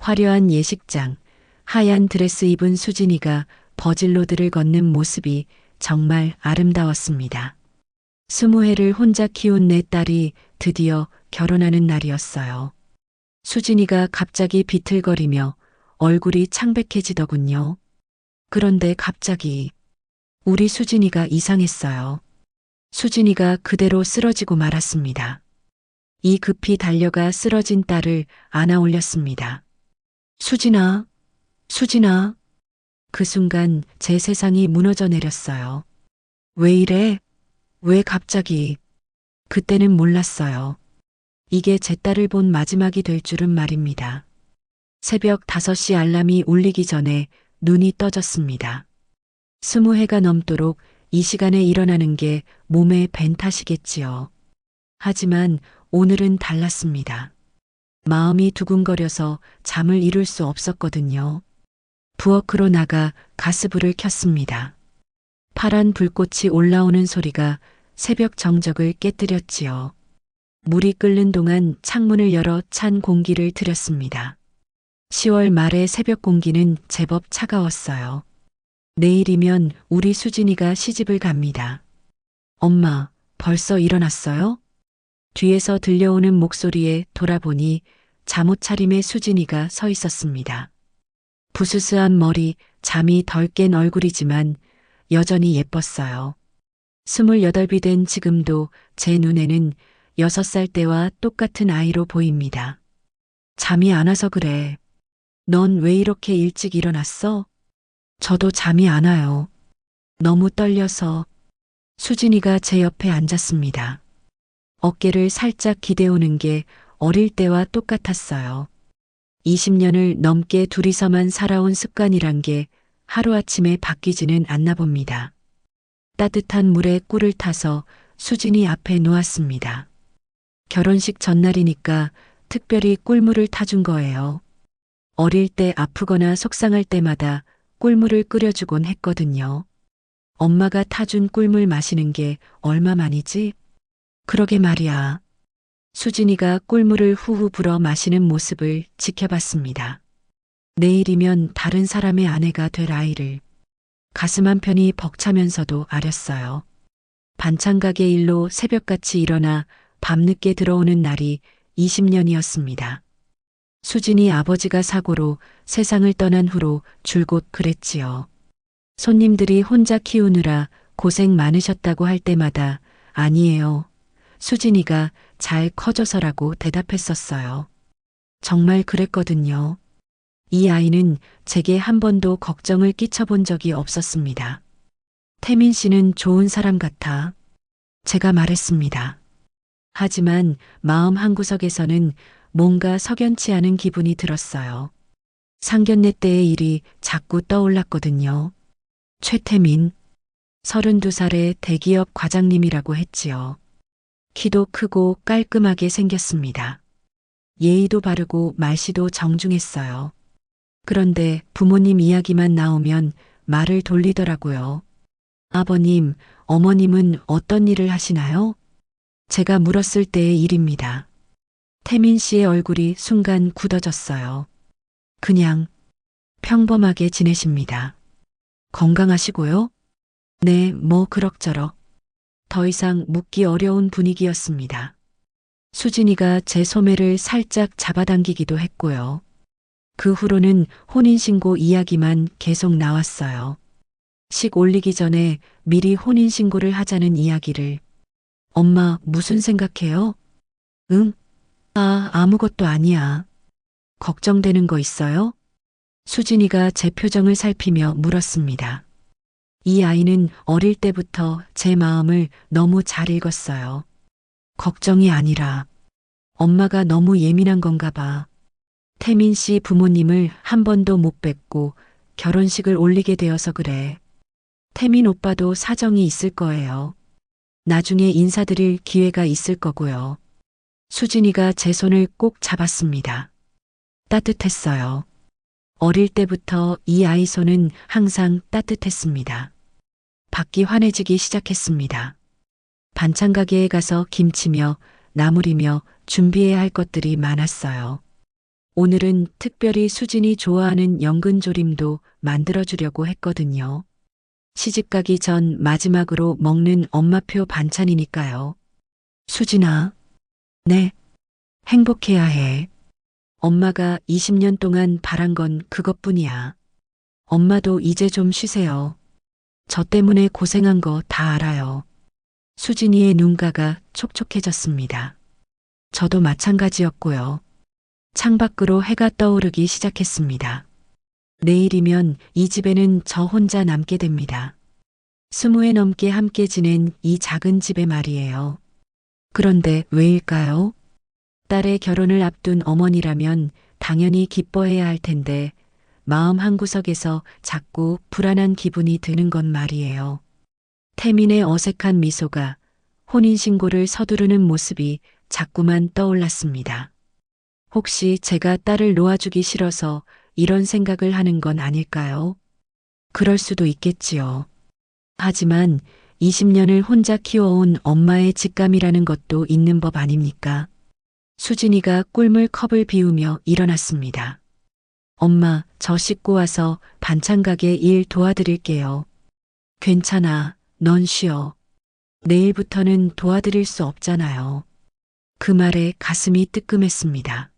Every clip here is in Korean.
화려한 예식장, 하얀 드레스 입은 수진이가 버질로드를 걷는 모습이 정말 아름다웠습니다. 20회를 혼자 키운 내 딸이 드디어 결혼하는 날이었어요. 수진이가 갑자기 비틀거리며 얼굴이 창백해지더군요. 그런데 갑자기 우리 수진이가 이상했어요. 수진이가 그대로 쓰러지고 말았습니다. 이 급히 달려가 쓰러진 딸을 안아 올렸습니다. 수진아, 수진아. 그 순간 제 세상이 무너져 내렸어요. 왜 이래? 왜 갑자기? 그때는 몰랐어요. 이게 제 딸을 본 마지막이 될 줄은 말입니다. 새벽 5시 알람이 울리기 전에 눈이 떠졌습니다. 20회가 넘도록 이 시간에 일어나는 게 몸에 밴 탓이겠지요. 하지만 오늘은 달랐습니다. 마음이 두근거려서 잠을 이룰 수 없었거든요. 부엌으로 나가 가스불을 켰습니다. 파란 불꽃이 올라오는 소리가 새벽 정적을 깨뜨렸지요. 물이 끓는 동안 창문을 열어 찬 공기를 들였습니다. 10월 말의 새벽 공기는 제법 차가웠어요. 내일이면 우리 수진이가 시집을 갑니다. 엄마, 벌써 일어났어요? 뒤에서 들려오는 목소리에 돌아보니 잠옷 차림의 수진이가 서 있었습니다. 부스스한 머리, 잠이 덜 깬 얼굴이지만 여전히 예뻤어요. 28이 된 지금도 제 눈에는 6살 때와 똑같은 아이로 보입니다. 잠이 안 와서 그래. 넌 왜 이렇게 일찍 일어났어? 저도 잠이 안 와요. 너무 떨려서. 수진이가 제 옆에 앉았습니다. 어깨를 살짝 기대오는 게 어릴 때와 똑같았어요. 20년을 넘게 둘이서만 살아온 습관이란 게 하루아침에 바뀌지는 않나 봅니다. 따뜻한 물에 꿀을 타서 수진이 앞에 놓았습니다. 결혼식 전날이니까 특별히 꿀물을 타준 거예요. 어릴 때 아프거나 속상할 때마다 꿀물을 끓여주곤 했거든요. 엄마가 타준 꿀물 마시는 게 얼마만이지? 그러게 말이야. 수진이가 꿀물을 후후 불어 마시는 모습을 지켜봤습니다. 내일이면 다른 사람의 아내가 될 아이를. 가슴 한편이 벅차면서도 아렸어요. 반찬 가게 일로 새벽같이 일어나 밤늦게 들어오는 날이 20년이었습니다. 수진이 아버지가 사고로 세상을 떠난 후로 줄곧 그랬지요. 손님들이 혼자 키우느라 고생 많으셨다고 할 때마다 아니에요. 수진이가 잘 커져서라고 대답했었어요. 정말 그랬거든요. 이 아이는 제게 한 번도 걱정을 끼쳐본 적이 없었습니다. 태민 씨는 좋은 사람 같아. 제가 말했습니다. 하지만 마음 한구석에서는 뭔가 석연치 않은 기분이 들었어요. 상견례 때의 일이 자꾸 떠올랐거든요. 최태민, 32살의 대기업 과장님이라고 했지요. 키도 크고 깔끔하게 생겼습니다. 예의도 바르고 말씨도 정중했어요. 그런데 부모님 이야기만 나오면 말을 돌리더라고요. 아버님, 어머님은 어떤 일을 하시나요? 제가 물었을 때의 일입니다. 태민 씨의 얼굴이 순간 굳어졌어요. 그냥 평범하게 지내십니다. 건강하시고요? 네, 뭐 그럭저럭. 더 이상 묻기 어려운 분위기였습니다. 수진이가 제 소매를 살짝 잡아당기기도 했고요. 그 후로는 혼인신고 이야기만 계속 나왔어요. 식 올리기 전에 미리 혼인신고를 하자는 이야기를. 엄마, 무슨 생각해요? 응? 아무것도 아니야. 걱정되는 거 있어요? 수진이가 제 표정을 살피며 물었습니다. 이 아이는 어릴 때부터 제 마음을 너무 잘 읽었어요. 걱정이 아니라 엄마가 너무 예민한 건가 봐. 태민 씨 부모님을 한 번도 못 뵙고 결혼식을 올리게 되어서 그래. 태민 오빠도 사정이 있을 거예요. 나중에 인사드릴 기회가 있을 거고요. 수진이가 제 손을 꼭 잡았습니다. 따뜻했어요. 어릴 때부터 이 아이 손은 항상 따뜻했습니다. 밖이 환해지기 시작했습니다. 반찬 가게에 가서 김치며 나물이며 준비해야 할 것들이 많았어요. 오늘은 특별히 수진이 좋아하는 연근조림도 만들어주려고 했거든요. 시집가기 전 마지막으로 먹는 엄마표 반찬이니까요. 수진아, 네, 행복해야 해. 엄마가 20년 동안 바란 건 그것뿐이야. 엄마도 이제 좀 쉬세요. 저 때문에 고생한 거 다 알아요. 수진이의 눈가가 촉촉해졌습니다. 저도 마찬가지였고요. 창밖으로 해가 떠오르기 시작했습니다. 내일이면 이 집에는 저 혼자 남게 됩니다. 20회 넘게 함께 지낸 이 작은 집에 말이에요. 그런데 왜일까요? 딸의 결혼을 앞둔 어머니라면 당연히 기뻐해야 할 텐데 마음 한구석에서 자꾸 불안한 기분이 드는 건 말이에요. 태민의 어색한 미소가 혼인신고를 서두르는 모습이 자꾸만 떠올랐습니다. 혹시 제가 딸을 놓아주기 싫어서 이런 생각을 하는 건 아닐까요? 그럴 수도 있겠지요. 하지만 20년을 혼자 키워온 엄마의 직감이라는 것도 있는 법 아닙니까? 수진이가 꿀물 컵을 비우며 일어났습니다. 엄마, 저 씻고 와서 반찬 가게 일 도와드릴게요. 괜찮아, 넌 쉬어. 내일부터는 도와드릴 수 없잖아요. 그 말에 가슴이 뜨끔했습니다.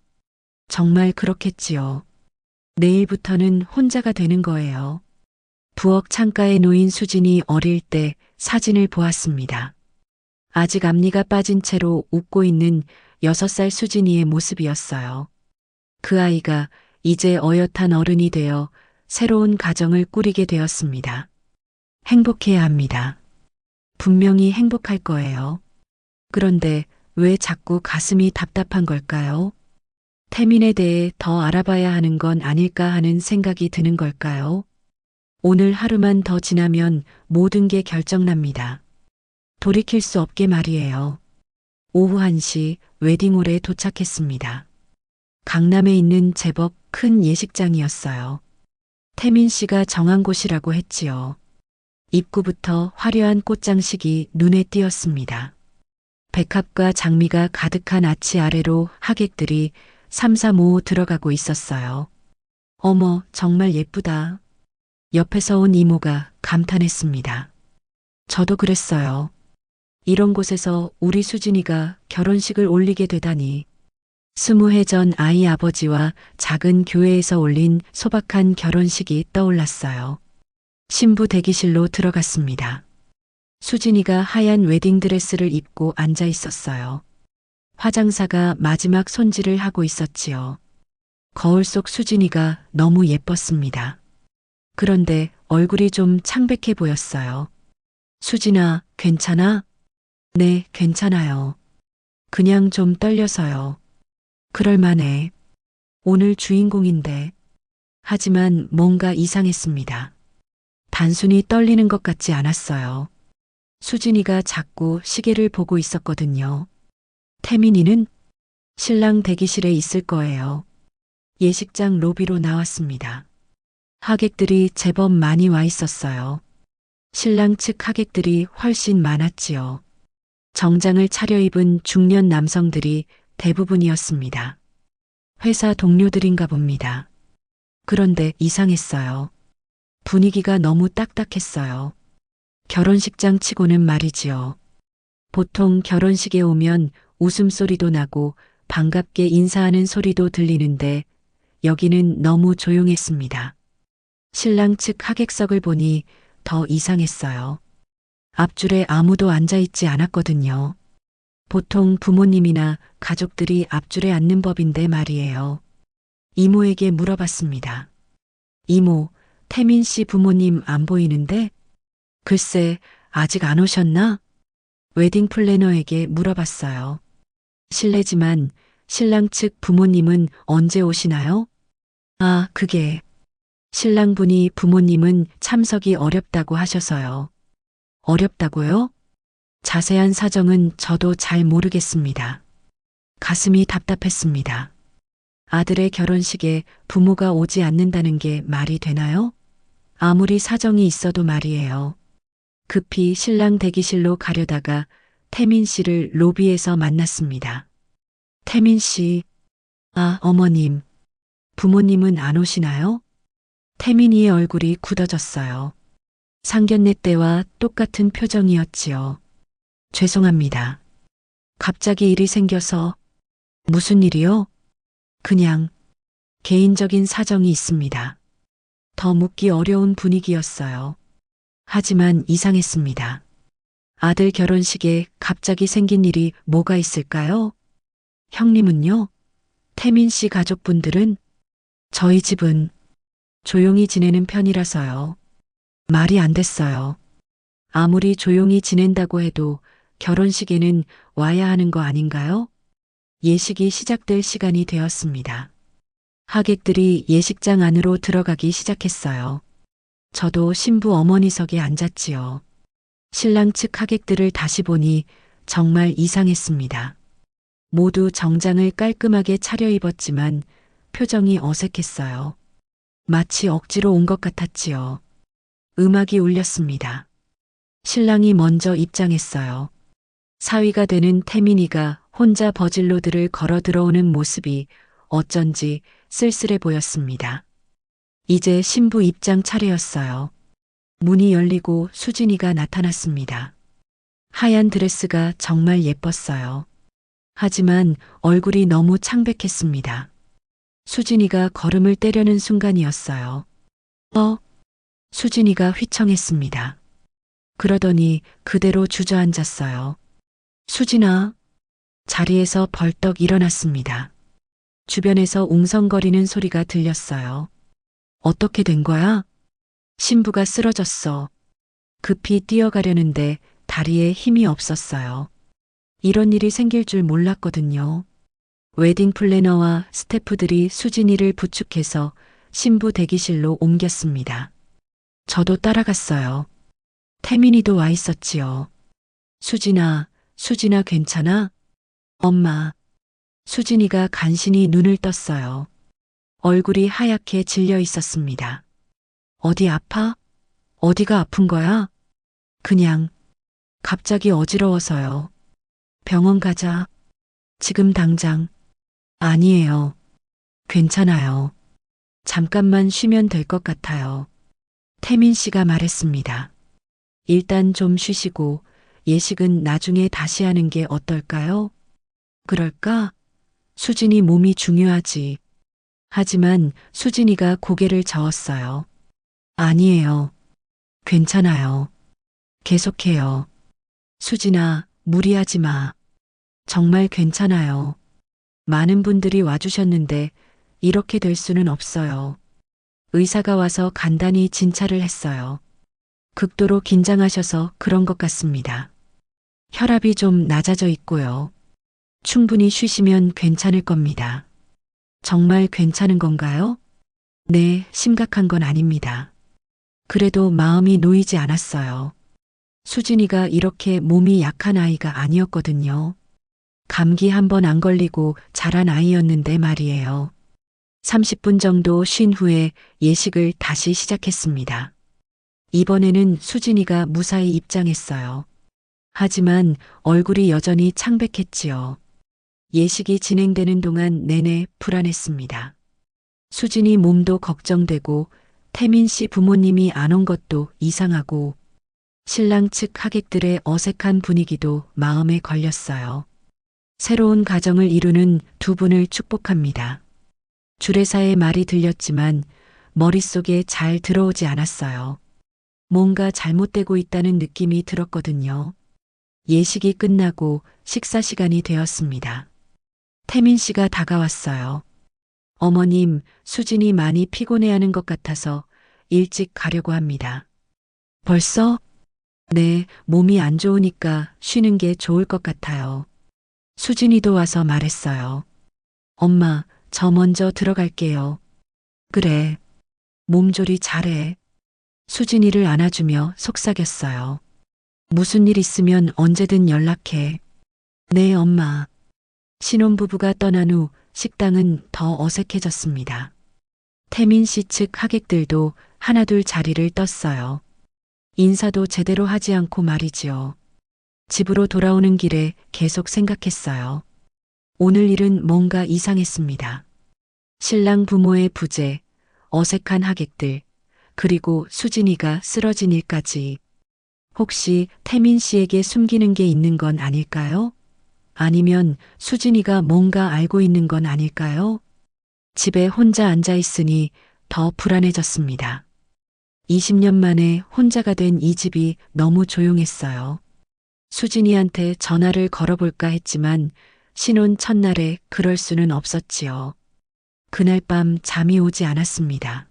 정말 그렇겠지요. 내일부터는 혼자가 되는 거예요. 부엌 창가에 놓인 수진이 어릴 때 사진을 보았습니다. 아직 앞니가 빠진 채로 웃고 있는 6살 수진이의 모습이었어요. 그 아이가 이제 어엿한 어른이 되어 새로운 가정을 꾸리게 되었습니다. 행복해야 합니다. 분명히 행복할 거예요. 그런데 왜 자꾸 가슴이 답답한 걸까요? 태민에 대해 더 알아봐야 하는 건 아닐까 하는 생각이 드는 걸까요? 오늘 하루만 더 지나면 모든 게 결정납니다. 돌이킬 수 없게 말이에요. 오후 1시 웨딩홀에 도착했습니다. 강남에 있는 제법 큰 예식장이었어요. 태민 씨가 정한 곳이라고 했지요. 입구부터 화려한 꽃장식이 눈에 띄었습니다. 백합과 장미가 가득한 아치 아래로 하객들이 삼삼오오 들어가고 있었어요. 어머, 정말 예쁘다. 옆에서 온 이모가 감탄했습니다. 저도 그랬어요. 이런 곳에서 우리 수진이가 결혼식을 올리게 되다니. 20해 전 아이 아버지와 작은 교회에서 올린 소박한 결혼식이 떠올랐어요. 신부 대기실로 들어갔습니다. 수진이가 하얀 웨딩드레스를 입고 앉아 있었어요. 화장사가 마지막 손질을 하고 있었지요. 거울 속 수진이가 너무 예뻤습니다. 그런데 얼굴이 좀 창백해 보였어요. 수진아, 괜찮아? 네, 괜찮아요. 그냥 좀 떨려서요. 그럴만해. 오늘 주인공인데. 하지만 뭔가 이상했습니다. 단순히 떨리는 것 같지 않았어요. 수진이가 자꾸 시계를 보고 있었거든요. 태민이는 신랑 대기실에 있을 거예요. 예식장 로비로 나왔습니다. 하객들이 제법 많이 와 있었어요. 신랑 측 하객들이 훨씬 많았지요. 정장을 차려입은 중년 남성들이 대부분이었습니다. 회사 동료들인가 봅니다. 그런데 이상했어요. 분위기가 너무 딱딱했어요. 결혼식장 치고는 말이지요. 보통 결혼식에 오면 웃음소리도 나고 반갑게 인사하는 소리도 들리는데 여기는 너무 조용했습니다. 신랑 측 하객석을 보니 더 이상했어요. 앞줄에 아무도 앉아 있지 않았거든요. 보통 부모님이나 가족들이 앞줄에 앉는 법인데 말이에요. 이모에게 물어봤습니다. 이모, 태민 씨 부모님 안 보이는데? 글쎄, 아직 안 오셨나? 웨딩 플래너에게 물어봤어요. 실례지만 신랑 측 부모님은 언제 오시나요? 아, 그게 신랑분이 부모님은 참석이 어렵다고 하셔서요. 어렵다고요? 자세한 사정은 저도 잘 모르겠습니다. 가슴이 답답했습니다. 아들의 결혼식에 부모가 오지 않는다는 게 말이 되나요? 아무리 사정이 있어도 말이에요. 급히 신랑 대기실로 가려다가 태민 씨를 로비에서 만났습니다. 태민 씨, 아, 어머님, 부모님은 안 오시나요? 태민이의 얼굴이 굳어졌어요. 상견례 때와 똑같은 표정이었지요. 죄송합니다. 갑자기 일이 생겨서. 무슨 일이요? 그냥 개인적인 사정이 있습니다. 더 묻기 어려운 분위기였어요. 하지만 이상했습니다. 아들 결혼식에 갑자기 생긴 일이 뭐가 있을까요? 형님은요? 태민 씨 가족분들은? 저희 집은 조용히 지내는 편이라서요. 말이 안 됐어요. 아무리 조용히 지낸다고 해도 결혼식에는 와야 하는 거 아닌가요? 예식이 시작될 시간이 되었습니다. 하객들이 예식장 안으로 들어가기 시작했어요. 저도 신부 어머니석에 앉았지요. 신랑 측 하객들을 다시 보니 정말 이상했습니다. 모두 정장을 깔끔하게 차려입었지만 표정이 어색했어요. 마치 억지로 온 것 같았지요. 음악이 울렸습니다. 신랑이 먼저 입장했어요. 사위가 되는 태민이가 혼자 버질로드를 걸어 들어오는 모습이 어쩐지 쓸쓸해 보였습니다. 이제 신부 입장 차례였어요. 문이 열리고 수진이가 나타났습니다. 하얀 드레스가 정말 예뻤어요. 하지만 얼굴이 너무 창백했습니다. 수진이가 걸음을 떼려는 순간이었어요. 수진이가 휘청했습니다. 그러더니 그대로 주저앉았어요. 수진아. 자리에서 벌떡 일어났습니다. 주변에서 웅성거리는 소리가 들렸어요. 어떻게 된 거야? 신부가 쓰러졌어. 급히 뛰어가려는데 다리에 힘이 없었어요. 이런 일이 생길 줄 몰랐거든요. 웨딩 플래너와 스태프들이 수진이를 부축해서 신부 대기실로 옮겼습니다. 저도 따라갔어요. 태민이도 와 있었지요. 수진아 괜찮아? 엄마. 수진이가 간신히 눈을 떴어요. 얼굴이 하얗게 질려 있었습니다. 어디 아파? 어디가 아픈 거야? 그냥 갑자기 어지러워서요. 병원 가자. 지금 당장. 아니에요. 괜찮아요. 잠깐만 쉬면 될 것 같아요. 태민 씨가 말했습니다. 일단 좀 쉬시고 예식은 나중에 다시 하는 게 어떨까요? 그럴까? 수진이 몸이 중요하지. 하지만 수진이가 고개를 저었어요. 아니에요. 괜찮아요. 계속해요. 수진아, 무리하지 마. 정말 괜찮아요. 많은 분들이 와주셨는데 이렇게 될 수는 없어요. 의사가 와서 간단히 진찰을 했어요. 극도로 긴장하셔서 그런 것 같습니다. 혈압이 좀 낮아져 있고요. 충분히 쉬시면 괜찮을 겁니다. 정말 괜찮은 건가요? 네, 심각한 건 아닙니다. 그래도 마음이 놓이지 않았어요. 수진이가 이렇게 몸이 약한 아이가 아니었거든요. 감기 한 번 안 걸리고 자란 아이였는데 말이에요. 30분 정도 쉰 후에 예식을 다시 시작했습니다. 이번에는 수진이가 무사히 입장했어요. 하지만 얼굴이 여전히 창백했지요. 예식이 진행되는 동안 내내 불안했습니다. 수진이 몸도 걱정되고 태민 씨 부모님이 안 온 것도 이상하고 신랑 측 하객들의 어색한 분위기도 마음에 걸렸어요. 새로운 가정을 이루는 두 분을 축복합니다. 주례사의 말이 들렸지만 머릿속에 잘 들어오지 않았어요. 뭔가 잘못되고 있다는 느낌이 들었거든요. 예식이 끝나고 식사 시간이 되었습니다. 태민 씨가 다가왔어요. 어머님, 수진이 많이 피곤해하는 것 같아서 일찍 가려고 합니다. 벌써? 네, 몸이 안 좋으니까 쉬는 게 좋을 것 같아요. 수진이도 와서 말했어요. 엄마, 저 먼저 들어갈게요. 그래. 몸조리 잘해. 수진이를 안아주며 속삭였어요. 무슨 일 있으면 언제든 연락해. 네, 엄마. 신혼부부가 떠난 후 식당은 더 어색해졌습니다. 태민 씨 측 하객들도 하나둘 자리를 떴어요. 인사도 제대로 하지 않고 말이지요. 집으로 돌아오는 길에 계속 생각했어요. 오늘 일은 뭔가 이상했습니다. 신랑 부모의 부재, 어색한 하객들, 그리고 수진이가 쓰러진 일까지. 혹시 태민 씨에게 숨기는 게 있는 건 아닐까요? 아니면 수진이가 뭔가 알고 있는 건 아닐까요? 집에 혼자 앉아 있으니 더 불안해졌습니다. 20년 만에 혼자가 된 이 집이 너무 조용했어요. 수진이한테 전화를 걸어볼까 했지만 신혼 첫날에 그럴 수는 없었지요. 그날 밤 잠이 오지 않았습니다.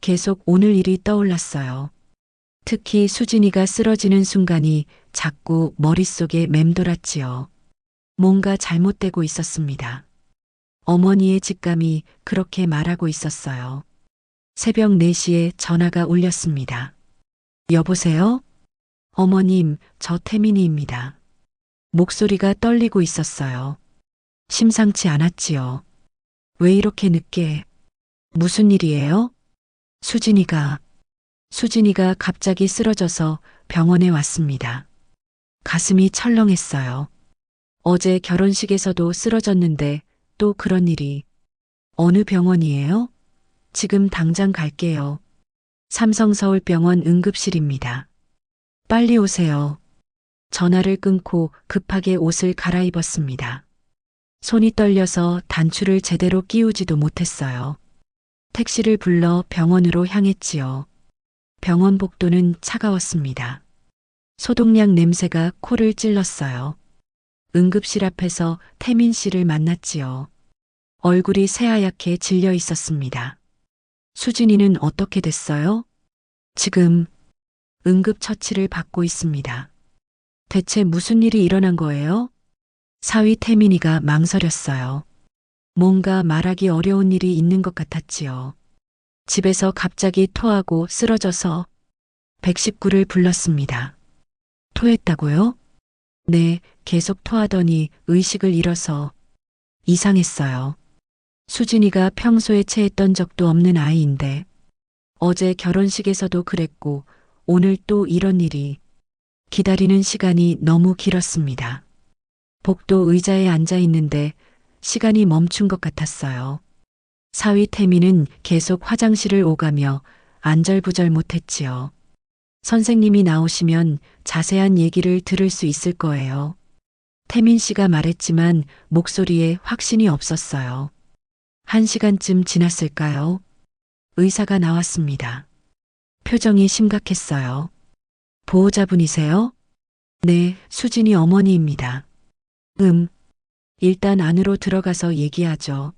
계속 오늘 일이 떠올랐어요. 특히 수진이가 쓰러지는 순간이 자꾸 머릿속에 맴돌았지요. 뭔가 잘못되고 있었습니다. 어머니의 직감이 그렇게 말하고 있었어요. 새벽 4시에 전화가 울렸습니다. 여보세요? 어머님, 저 태민이입니다. 목소리가 떨리고 있었어요. 심상치 않았지요. 왜 이렇게 늦게? 무슨 일이에요? 수진이가 갑자기 쓰러져서 병원에 왔습니다. 가슴이 철렁했어요. 어제 결혼식에서도 쓰러졌는데 또 그런 일이. 어느 병원이에요? 지금 당장 갈게요. 삼성서울병원 응급실입니다. 빨리 오세요. 전화를 끊고 급하게 옷을 갈아입었습니다. 손이 떨려서 단추를 제대로 끼우지도 못했어요. 택시를 불러 병원으로 향했지요. 병원 복도는 차가웠습니다. 소독약 냄새가 코를 찔렀어요. 응급실 앞에서 태민 씨를 만났지요. 얼굴이 새하얗게 질려 있었습니다. 수진이는 어떻게 됐어요? 지금 응급처치를 받고 있습니다. 대체 무슨 일이 일어난 거예요? 사위 태민이가 망설였어요. 뭔가 말하기 어려운 일이 있는 것 같았지요. 집에서 갑자기 토하고 쓰러져서 119를 불렀습니다. 토했다고요? 네, 계속 토하더니 의식을 잃어서 이상했어요. 수진이가 평소에 체했던 적도 없는 아이인데 어제 결혼식에서도 그랬고 오늘 또 이런 일이. 기다리는 시간이 너무 길었습니다. 복도 의자에 앉아 있는데 시간이 멈춘 것 같았어요. 사위 태민은 계속 화장실을 오가며 안절부절 못했지요. 선생님이 나오시면 자세한 얘기를 들을 수 있을 거예요. 태민 씨가 말했지만 목소리에 확신이 없었어요. 1시간쯤 지났을까요? 의사가 나왔습니다. 표정이 심각했어요. 보호자분이세요? 네, 수진이 어머니입니다. 일단 안으로 들어가서 얘기하죠.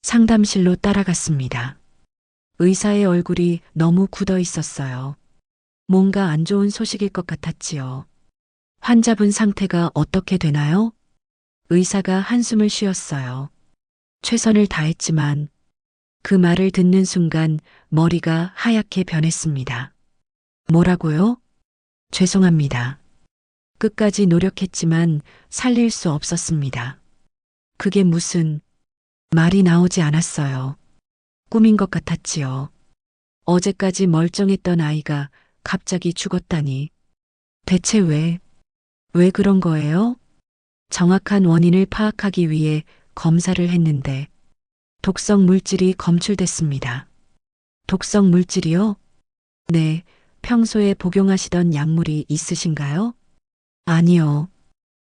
상담실로 따라갔습니다. 의사의 얼굴이 너무 굳어 있었어요. 뭔가 안 좋은 소식일 것 같았지요. 환자분 상태가 어떻게 되나요? 의사가 한숨을 쉬었어요. 최선을 다했지만 그 말을 듣는 순간 머리가 하얗게 변했습니다. 뭐라고요? 죄송합니다. 끝까지 노력했지만 살릴 수 없었습니다. 그게 무슨 말이 나오지 않았어요. 꿈인 것 같았지요. 어제까지 멀쩡했던 아이가 갑자기 죽었다니. 대체 왜 그런 거예요? 정확한 원인을 파악하기 위해 검사를 했는데 독성 물질이 검출됐습니다. 독성 물질이요? 네, 평소에 복용하시던 약물이 있으신가요? 아니요.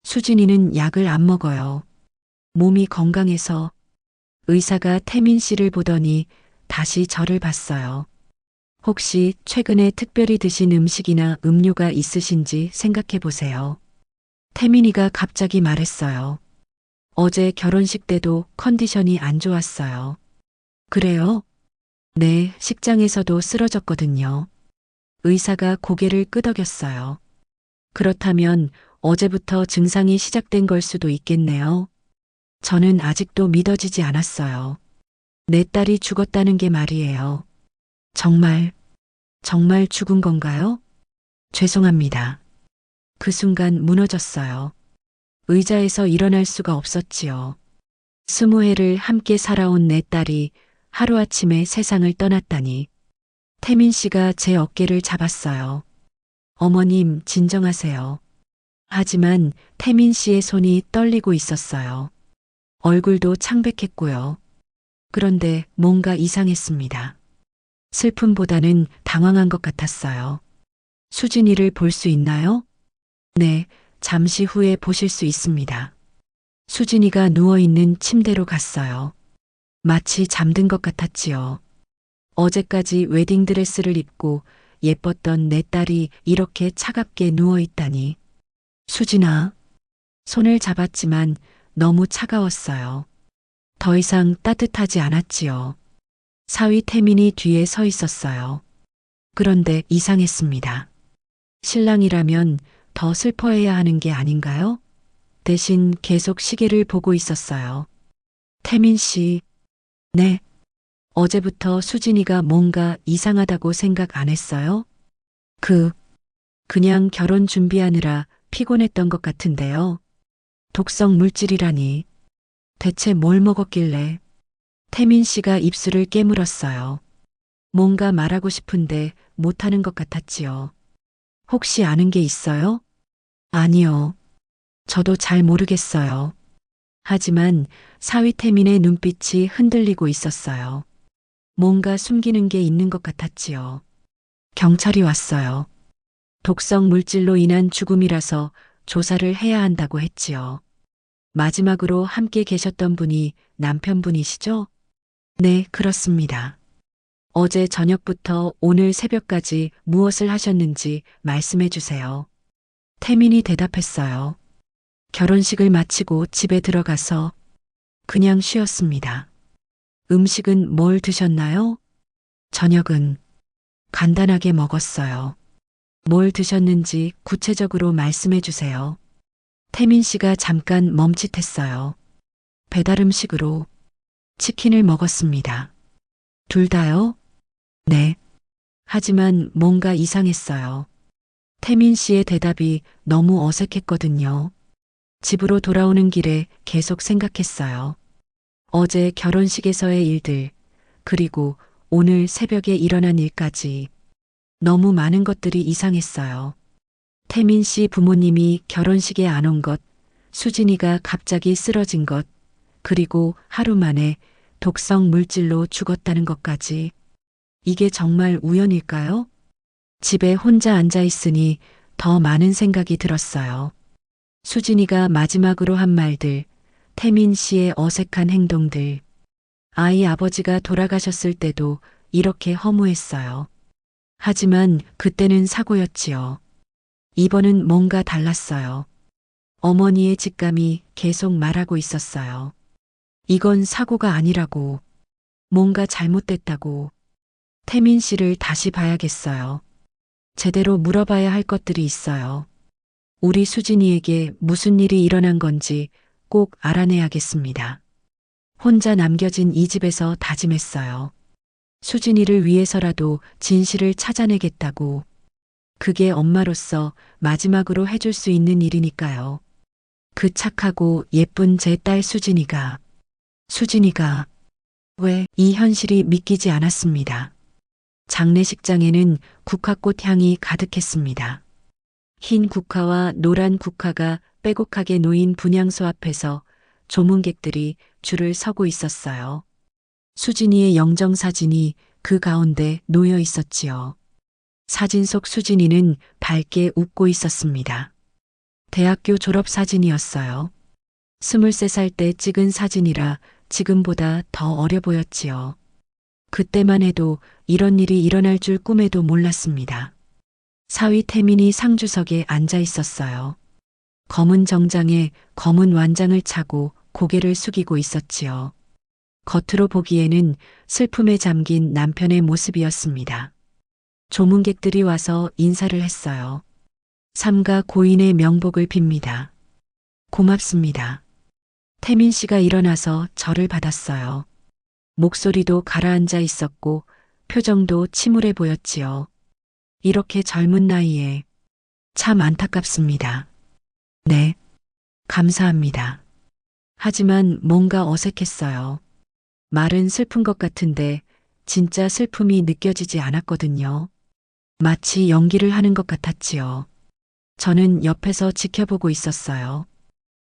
수진이는 약을 안 먹어요. 몸이 건강해서. 의사가 태민 씨를 보더니 다시 저를 봤어요. 혹시 최근에 특별히 드신 음식이나 음료가 있으신지 생각해 보세요. 태민이가 갑자기 말했어요. 어제 결혼식 때도 컨디션이 안 좋았어요. 그래요? 네, 식장에서도 쓰러졌거든요. 의사가 고개를 끄덕였어요. 그렇다면 어제부터 증상이 시작된 걸 수도 있겠네요. 저는 아직도 믿어지지 않았어요. 내 딸이 죽었다는 게 말이에요. 정말 죽은 건가요? 죄송합니다. 그 순간 무너졌어요. 의자에서 일어날 수가 없었지요. 20해를 함께 살아온 내 딸이 하루아침에 세상을 떠났다니. 태민 씨가 제 어깨를 잡았어요. 어머님, 진정하세요. 하지만 태민 씨의 손이 떨리고 있었어요. 얼굴도 창백했고요. 그런데 뭔가 이상했습니다. 슬픔보다는 당황한 것 같았어요. 수진이를 볼 수 있나요? 네, 잠시 후에 보실 수 있습니다. 수진이가 누워있는 침대로 갔어요. 마치 잠든 것 같았지요. 어제까지 웨딩드레스를 입고 예뻤던 내 딸이 이렇게 차갑게 누워있다니. 수진아. 손을 잡았지만 너무 차가웠어요. 더 이상 따뜻하지 않았지요. 사위 태민이 뒤에 서 있었어요. 그런데 이상했습니다. 신랑이라면 더 슬퍼해야 하는 게 아닌가요? 대신 계속 시계를 보고 있었어요. 태민 씨, 네. 어제부터 수진이가 뭔가 이상하다고 생각 안 했어요? 그냥 결혼 준비하느라 피곤했던 것 같은데요. 독성 물질이라니. 대체 뭘 먹었길래? 태민 씨가 입술을 깨물었어요. 뭔가 말하고 싶은데 못하는 것 같았지요. 혹시 아는 게 있어요? 아니요. 저도 잘 모르겠어요. 하지만 사위 태민의 눈빛이 흔들리고 있었어요. 뭔가 숨기는 게 있는 것 같았지요. 경찰이 왔어요. 독성 물질로 인한 죽음이라서 조사를 해야 한다고 했지요. 마지막으로 함께 계셨던 분이 남편분이시죠? 네, 그렇습니다. 어제 저녁부터 오늘 새벽까지 무엇을 하셨는지 말씀해 주세요. 태민이 대답했어요. 결혼식을 마치고 집에 들어가서 그냥 쉬었습니다. 음식은 뭘 드셨나요? 저녁은 간단하게 먹었어요. 뭘 드셨는지 구체적으로 말씀해 주세요. 태민 씨가 잠깐 멈칫했어요. 배달 음식으로 치킨을 먹었습니다. 둘 다요? 네. 하지만 뭔가 이상했어요. 태민 씨의 대답이 너무 어색했거든요. 집으로 돌아오는 길에 계속 생각했어요. 어제 결혼식에서의 일들, 그리고 오늘 새벽에 일어난 일까지 너무 많은 것들이 이상했어요. 태민 씨 부모님이 결혼식에 안 온 것, 수진이가 갑자기 쓰러진 것, 그리고 하루 만에 독성 물질로 죽었다는 것까지. 이게 정말 우연일까요? 집에 혼자 앉아 있으니 더 많은 생각이 들었어요. 수진이가 마지막으로 한 말들, 태민 씨의 어색한 행동들, 아이 아버지가 돌아가셨을 때도 이렇게 허무했어요. 하지만 그때는 사고였지요. 이번은 뭔가 달랐어요. 어머니의 직감이 계속 말하고 있었어요. 이건 사고가 아니라고, 뭔가 잘못됐다고. 태민 씨를 다시 봐야겠어요. 제대로 물어봐야 할 것들이 있어요. 우리 수진이에게 무슨 일이 일어난 건지 꼭 알아내야겠습니다. 혼자 남겨진 이 집에서 다짐했어요. 수진이를 위해서라도 진실을 찾아내겠다고. 그게 엄마로서 마지막으로 해줄 수 있는 일이니까요. 그 착하고 예쁜 제 딸 수진이가 왜 이 현실이 믿기지 않았습니다. 장례식장에는 국화꽃 향이 가득했습니다. 흰 국화와 노란 국화가 빼곡하게 놓인 분향소 앞에서 조문객들이 줄을 서고 있었어요. 수진이의 영정사진이 그 가운데 놓여 있었지요. 사진 속 수진이는 밝게 웃고 있었습니다. 대학교 졸업 사진이었어요. 23살 때 찍은 사진이라 지금보다 더 어려 보였지요. 그때만 해도 이런 일이 일어날 줄 꿈에도 몰랐습니다. 사위 태민이 상주석에 앉아 있었어요. 검은 정장에 검은 완장을 차고 고개를 숙이고 있었지요. 겉으로 보기에는 슬픔에 잠긴 남편의 모습이었습니다. 조문객들이 와서 인사를 했어요. 삼가 고인의 명복을 빕니다. 고맙습니다. 태민 씨가 일어나서 절을 받았어요. 목소리도 가라앉아 있었고 표정도 침울해 보였지요. 이렇게 젊은 나이에 참 안타깝습니다. 네, 감사합니다. 하지만 뭔가 어색했어요. 말은 슬픈 것 같은데 진짜 슬픔이 느껴지지 않았거든요. 마치 연기를 하는 것 같았지요. 저는 옆에서 지켜보고 있었어요.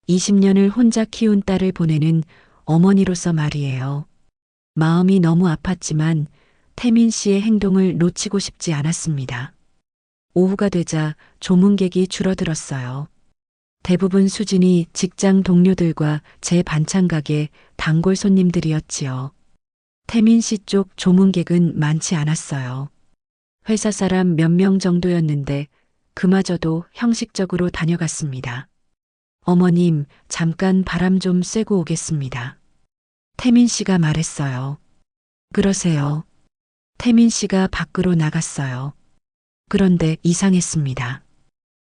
20년을 혼자 키운 딸을 보내는 어머니로서 말이에요. 마음이 너무 아팠지만 태민 씨의 행동을 놓치고 싶지 않았습니다. 오후가 되자 조문객이 줄어들었어요. 대부분 수진이 직장 동료들과 제 반찬 가게 단골 손님들이었지요. 태민 씨 쪽 조문객은 많지 않았어요. 회사 사람 몇 명 정도였는데 그마저도 형식적으로 다녀갔습니다. 어머님, 잠깐 바람 좀 쐬고 오겠습니다. 태민 씨가 말했어요. 그러세요. 태민 씨가 밖으로 나갔어요. 그런데 이상했습니다.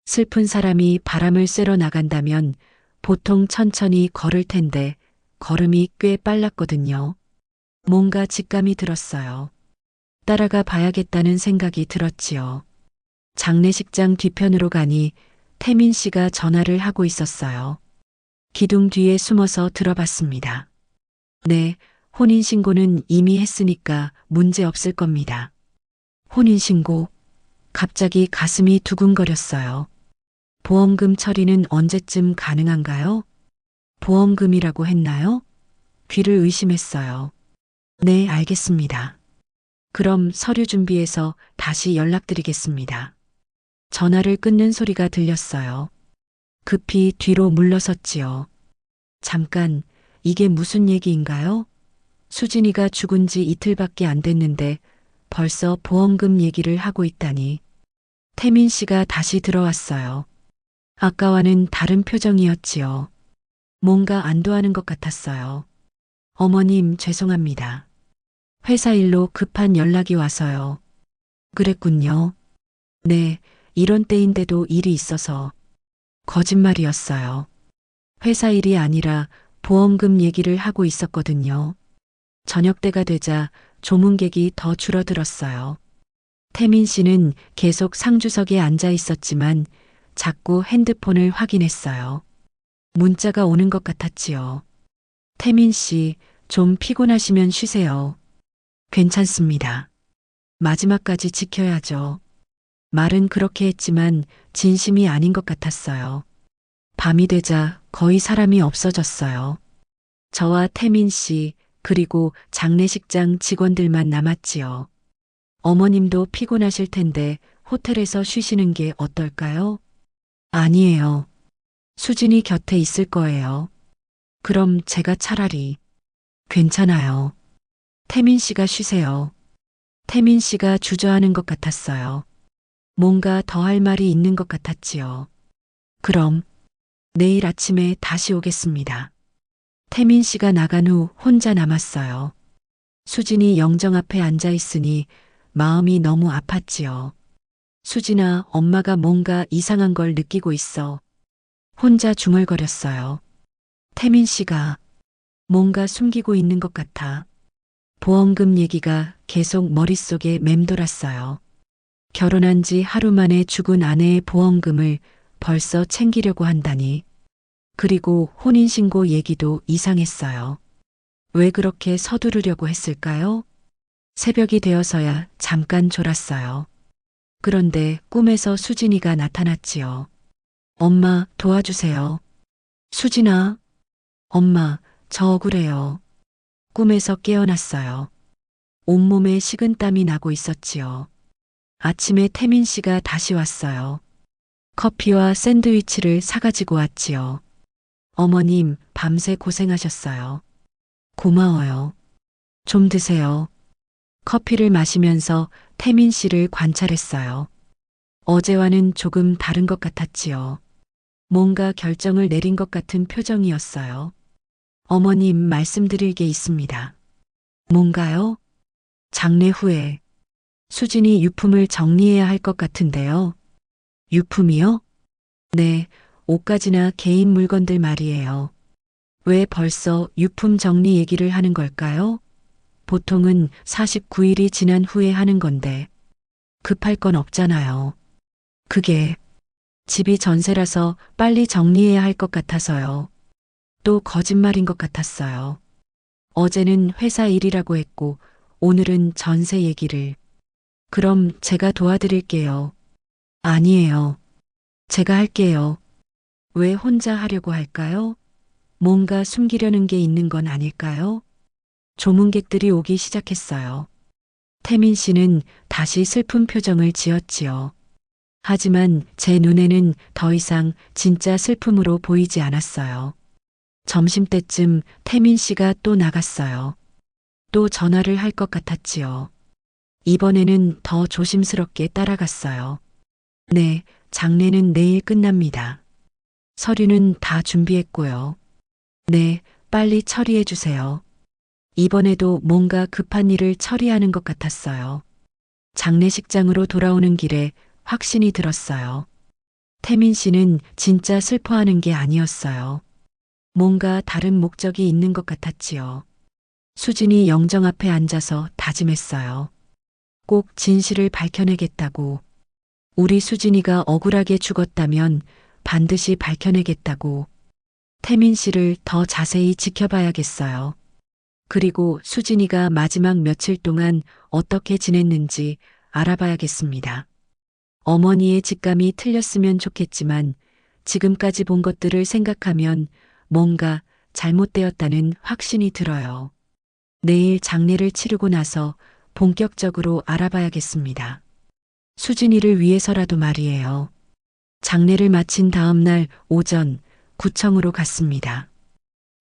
슬픈 사람이 바람을 쐬러 나간다면 보통 천천히 걸을 텐데 걸음이 꽤 빨랐거든요. 뭔가 직감이 들었어요. 따라가 봐야겠다는 생각이 들었지요. 장례식장 뒤편으로 가니 태민 씨가 전화를 하고 있었어요. 기둥 뒤에 숨어서 들어봤습니다. 네, 혼인신고는 이미 했으니까 문제 없을 겁니다. 혼인신고? 갑자기 가슴이 두근거렸어요. 보험금 처리는 언제쯤 가능한가요? 보험금이라고 했나요? 귀를 의심했어요. 네, 알겠습니다. 그럼 서류 준비해서 다시 연락드리겠습니다. 전화를 끊는 소리가 들렸어요. 급히 뒤로 물러섰지요. 잠깐, 이게 무슨 얘기인가요? 수진이가 죽은 지 이틀밖에 안 됐는데 벌써 보험금 얘기를 하고 있다니. 태민 씨가 다시 들어왔어요. 아까와는 다른 표정이었지요. 뭔가 안도하는 것 같았어요. 어머님, 죄송합니다. 회사 일로 급한 연락이 와서요. 그랬군요. 네, 이런 때인데도 일이 있어서. 거짓말이었어요. 회사 일이 아니라 보험금 얘기를 하고 있었거든요. 저녁 때가 되자 조문객이 더 줄어들었어요. 태민 씨는 계속 상주석에 앉아 있었지만 자꾸 핸드폰을 확인했어요. 문자가 오는 것 같았지요. 태민 씨, 좀 피곤하시면 쉬세요. 괜찮습니다. 마지막까지 지켜야죠. 말은 그렇게 했지만 진심이 아닌 것 같았어요. 밤이 되자 거의 사람이 없어졌어요. 저와 태민 씨, 그리고 장례식장 직원들만 남았지요. 어머님도 피곤하실 텐데 호텔에서 쉬시는 게 어떨까요? 아니에요. 수진이 곁에 있을 거예요. 그럼 제가 차라리. 괜찮아요. 태민 씨가 쉬세요. 태민 씨가 주저하는 것 같았어요. 뭔가 더 할 말이 있는 것 같았지요. 그럼 내일 아침에 다시 오겠습니다. 태민 씨가 나간 후 혼자 남았어요. 수진이 영정 앞에 앉아 있으니 마음이 너무 아팠지요. 수진아, 엄마가 뭔가 이상한 걸 느끼고 있어. 혼자 중얼거렸어요. 태민 씨가 뭔가 숨기고 있는 것 같아. 보험금 얘기가 계속 머릿속에 맴돌았어요. 결혼한 지 하루 만에 죽은 아내의 보험금을 벌써 챙기려고 한다니. 그리고 혼인신고 얘기도 이상했어요. 왜 그렇게 서두르려고 했을까요? 새벽이 되어서야 잠깐 졸았어요. 그런데 꿈에서 수진이가 나타났지요. 엄마, 도와주세요. 수진아. 엄마, 저 억울해요. 꿈에서 깨어났어요. 온몸에 식은땀이 나고 있었지요. 아침에 태민 씨가 다시 왔어요. 커피와 샌드위치를 사가지고 왔지요. 어머님, 밤새 고생하셨어요. 고마워요. 좀 드세요. 커피를 마시면서 태민 씨를 관찰했어요. 어제와는 조금 다른 것 같았지요. 뭔가 결정을 내린 것 같은 표정이었어요. 어머님, 말씀드릴 게 있습니다. 뭔가요? 장례 후에 수진이 유품을 정리해야 할 것 같은데요. 유품이요? 네, 옷가지나 개인 물건들 말이에요. 왜 벌써 유품 정리 얘기를 하는 걸까요? 보통은 49일이 지난 후에 하는 건데 급할 건 없잖아요. 그게 집이 전세라서 빨리 정리해야 할 것 같아서요. 또 거짓말인 것 같았어요. 어제는 회사 일이라고 했고 오늘은 전세 얘기를. 그럼 제가 도와드릴게요. 아니에요. 제가 할게요. 왜 혼자 하려고 할까요? 뭔가 숨기려는 게 있는 건 아닐까요? 조문객들이 오기 시작했어요. 태민 씨는 다시 슬픈 표정을 지었지요. 하지만 제 눈에는 더 이상 진짜 슬픔으로 보이지 않았어요. 점심때쯤 태민 씨가 또 나갔어요. 또 전화를 할 것 같았지요. 이번에는 더 조심스럽게 따라갔어요. 네, 장례는 내일 끝납니다. 서류는 다 준비했고요. 네, 빨리 처리해 주세요. 이번에도 뭔가 급한 일을 처리하는 것 같았어요. 장례식장으로 돌아오는 길에 확신이 들었어요. 태민 씨는 진짜 슬퍼하는 게 아니었어요. 뭔가 다른 목적이 있는 것 같았지요. 수진이 영정 앞에 앉아서 다짐했어요. 꼭 진실을 밝혀내겠다고. 우리 수진이가 억울하게 죽었다면 반드시 밝혀내겠다고. 태민 씨를 더 자세히 지켜봐야겠어요. 그리고 수진이가 마지막 며칠 동안 어떻게 지냈는지 알아봐야겠습니다. 어머니의 직감이 틀렸으면 좋겠지만 지금까지 본 것들을 생각하면 뭔가 잘못되었다는 확신이 들어요. 내일 장례를 치르고 나서 본격적으로 알아봐야겠습니다. 수진이를 위해서라도 말이에요. 장례를 마친 다음 날 오전 구청으로 갔습니다.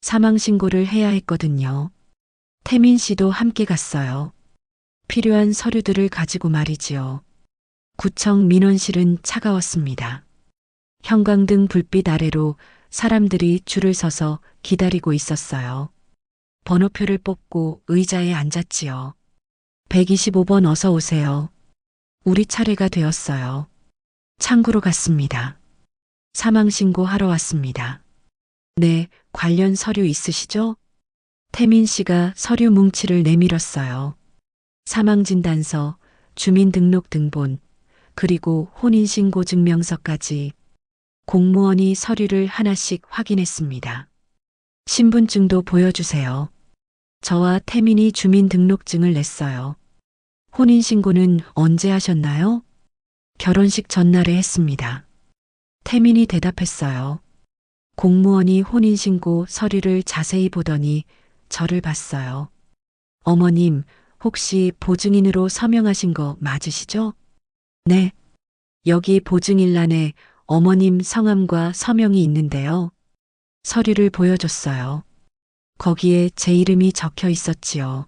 사망신고를 해야 했거든요. 태민 씨도 함께 갔어요. 필요한 서류들을 가지고 말이지요. 구청 민원실은 차가웠습니다. 형광등 불빛 아래로 사람들이 줄을 서서 기다리고 있었어요. 번호표를 뽑고 의자에 앉았지요. 125번 어서 오세요. 우리 차례가 되었어요. 창구로 갔습니다. 사망신고 하러 왔습니다. 네, 관련 서류 있으시죠? 태민 씨가 서류 뭉치를 내밀었어요. 사망진단서, 주민등록등본, 그리고 혼인신고 증명서까지. 공무원이 서류를 하나씩 확인했습니다. 신분증도 보여주세요. 저와 태민이 주민등록증을 냈어요. 혼인신고는 언제 하셨나요? 결혼식 전날에 했습니다. 태민이 대답했어요. 공무원이 혼인신고 서류를 자세히 보더니 저를 봤어요. 어머님, 혹시 보증인으로 서명하신 거 맞으시죠? 네. 여기 보증일란에 어머님 성함과 서명이 있는데요. 서류를 보여줬어요. 거기에 제 이름이 적혀 있었지요.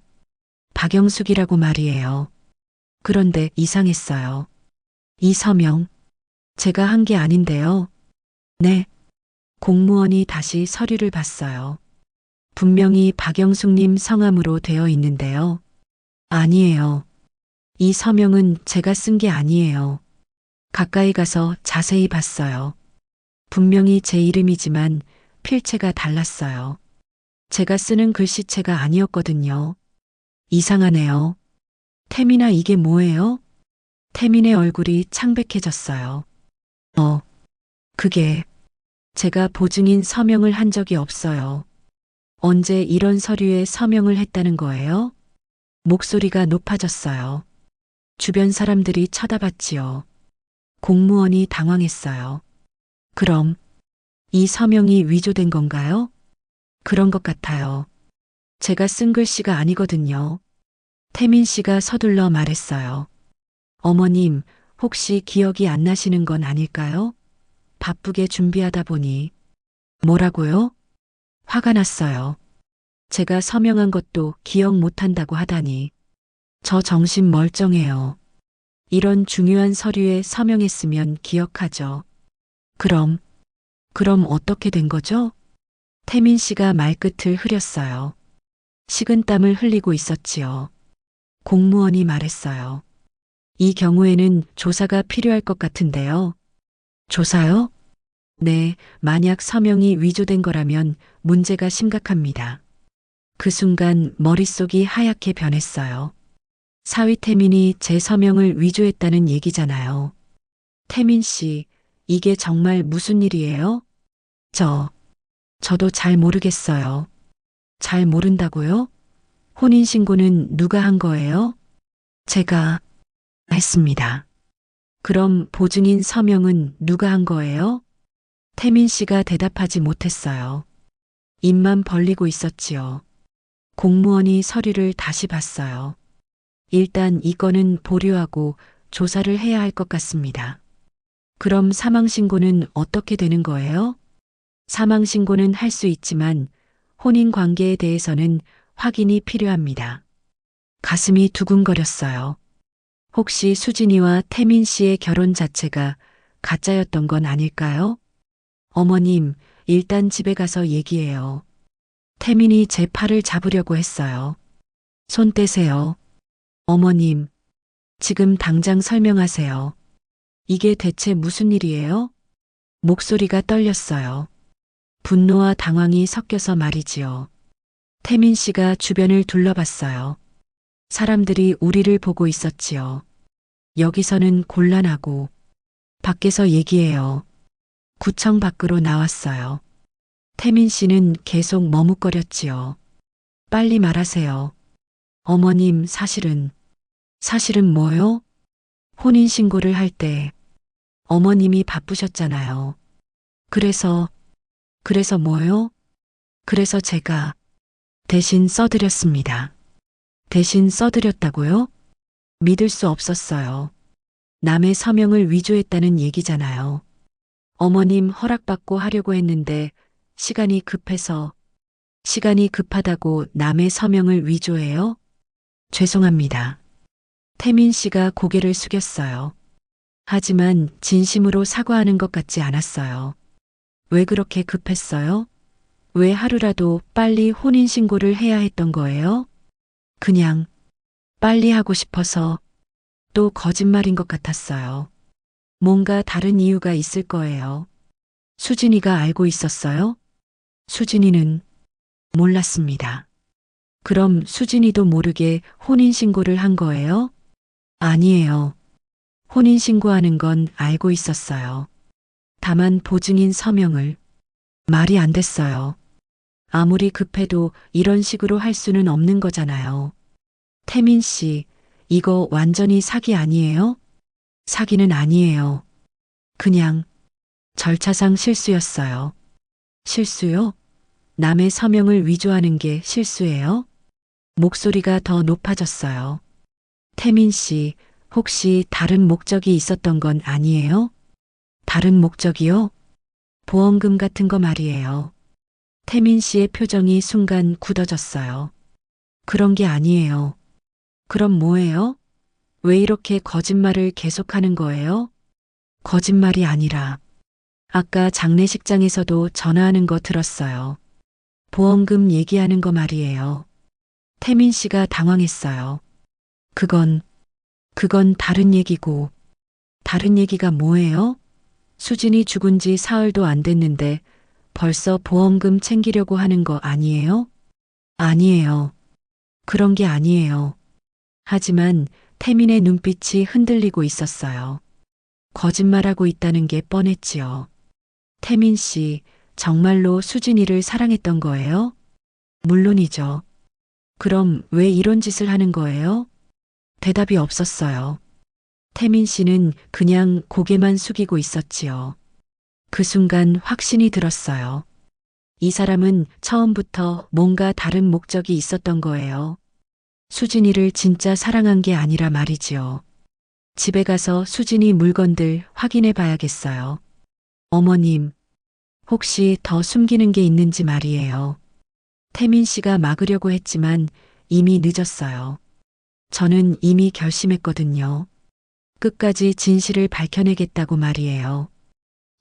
박영숙이라고 말이에요. 그런데 이상했어요. 이 서명, 제가 한 게 아닌데요. 네. 공무원이 다시 서류를 봤어요. 분명히 박영숙님 성함으로 되어 있는데요. 아니에요. 이 서명은 제가 쓴 게 아니에요. 가까이 가서 자세히 봤어요. 분명히 제 이름이지만 필체가 달랐어요. 제가 쓰는 글씨체가 아니었거든요. 이상하네요. 태민아, 이게 뭐예요? 태민의 얼굴이 창백해졌어요. 그게 제가 보증인 서명을 한 적이 없어요. 언제 이런 서류에 서명을 했다는 거예요? 목소리가 높아졌어요. 주변 사람들이 쳐다봤지요. 공무원이 당황했어요. 그럼 이 서명이 위조된 건가요? 그런 것 같아요. 제가 쓴 글씨가 아니거든요. 태민 씨가 서둘러 말했어요. 어머님, 혹시 기억이 안 나시는 건 아닐까요? 바쁘게 준비하다 보니. 뭐라고요? 화가 났어요. 제가 서명한 것도 기억 못한다고 하다니. 저 정신 멀쩡해요. 이런 중요한 서류에 서명했으면 기억하죠. 그럼 어떻게 된 거죠? 태민 씨가 말끝을 흐렸어요. 식은땀을 흘리고 있었지요. 공무원이 말했어요. 이 경우에는 조사가 필요할 것 같은데요. 조사요? 네, 만약 서명이 위조된 거라면 문제가 심각합니다. 그 순간 머릿속이 하얗게 변했어요. 사위 태민이 제 서명을 위조했다는 얘기잖아요. 태민 씨, 이게 정말 무슨 일이에요? 저도 잘 모르겠어요. 잘 모른다고요? 혼인신고는 누가 한 거예요? 제가 했습니다. 그럼 보증인 서명은 누가 한 거예요? 태민 씨가 대답하지 못했어요. 입만 벌리고 있었지요. 공무원이 서류를 다시 봤어요. 일단 이 건은 보류하고 조사를 해야 할 것 같습니다. 그럼 사망신고는 어떻게 되는 거예요? 사망신고는 할 수 있지만 혼인 관계에 대해서는 확인이 필요합니다. 가슴이 두근거렸어요. 혹시 수진이와 태민 씨의 결혼 자체가 가짜였던 건 아닐까요? 어머님, 일단 집에 가서 얘기해요. 태민이 제 팔을 잡으려고 했어요. 손 떼세요. 어머님, 지금 당장 설명하세요. 이게 대체 무슨 일이에요? 목소리가 떨렸어요. 분노와 당황이 섞여서 말이지요. 태민 씨가 주변을 둘러봤어요. 사람들이 우리를 보고 있었지요. 여기서는 곤란하고 밖에서 얘기해요. 구청 밖으로 나왔어요. 태민 씨는 계속 머뭇거렸지요. 빨리 말하세요. 어머님, 사실은 뭐요? 혼인신고를 할 때 어머님이 바쁘셨잖아요. 그래서 뭐요? 그래서 제가 대신 써드렸습니다. 대신 써드렸다고요? 믿을 수 없었어요. 남의 서명을 위조했다는 얘기잖아요. 어머님 허락받고 하려고 했는데 시간이 급하다고 남의 서명을 위조해요? 죄송합니다. 태민 씨가 고개를 숙였어요. 하지만 진심으로 사과하는 것 같지 않았어요. 왜 그렇게 급했어요? 왜 하루라도 빨리 혼인신고를 해야 했던 거예요? 그냥 빨리 하고 싶어서. 또 거짓말인 것 같았어요. 뭔가 다른 이유가 있을 거예요. 수진이가 알고 있었어요? 수진이는 몰랐습니다. 그럼 수진이도 모르게 혼인신고를 한 거예요? 아니에요. 혼인신고하는 건 알고 있었어요. 다만 보증인 서명을. 말이 안 됐어요. 아무리 급해도 이런 식으로 할 수는 없는 거잖아요. 태민 씨, 이거 완전히 사기 아니에요? 사기는 아니에요. 그냥 절차상 실수였어요. 실수요? 남의 서명을 위조하는 게 실수예요? 목소리가 더 높아졌어요. 태민 씨, 혹시 다른 목적이 있었던 건 아니에요? 다른 목적이요? 보험금 같은 거 말이에요. 태민 씨의 표정이 순간 굳어졌어요. 그런 게 아니에요. 그럼 뭐예요? 왜 이렇게 거짓말을 계속하는 거예요? 거짓말이 아니라 아까 장례식장에서도 전화하는 거 들었어요. 보험금 얘기하는 거 말이에요. 태민 씨가 당황했어요. 그건 다른 얘기고. 다른 얘기가 뭐예요? 수진이 죽은 지 사흘도 안 됐는데 벌써 보험금 챙기려고 하는 거 아니에요? 아니에요. 그런 게 아니에요. 하지만 태민의 눈빛이 흔들리고 있었어요. 거짓말하고 있다는 게 뻔했지요. 태민 씨, 정말로 수진이를 사랑했던 거예요? 물론이죠. 그럼 왜 이런 짓을 하는 거예요? 대답이 없었어요. 태민 씨는 그냥 고개만 숙이고 있었지요. 그 순간 확신이 들었어요. 이 사람은 처음부터 뭔가 다른 목적이 있었던 거예요. 수진이를 진짜 사랑한 게 아니라 말이지요. 집에 가서 수진이 물건들 확인해 봐야겠어요. 어머님, 혹시 더 숨기는 게 있는지 말이에요. 태민 씨가 막으려고 했지만 이미 늦었어요. 저는 이미 결심했거든요. 끝까지 진실을 밝혀내겠다고 말이에요.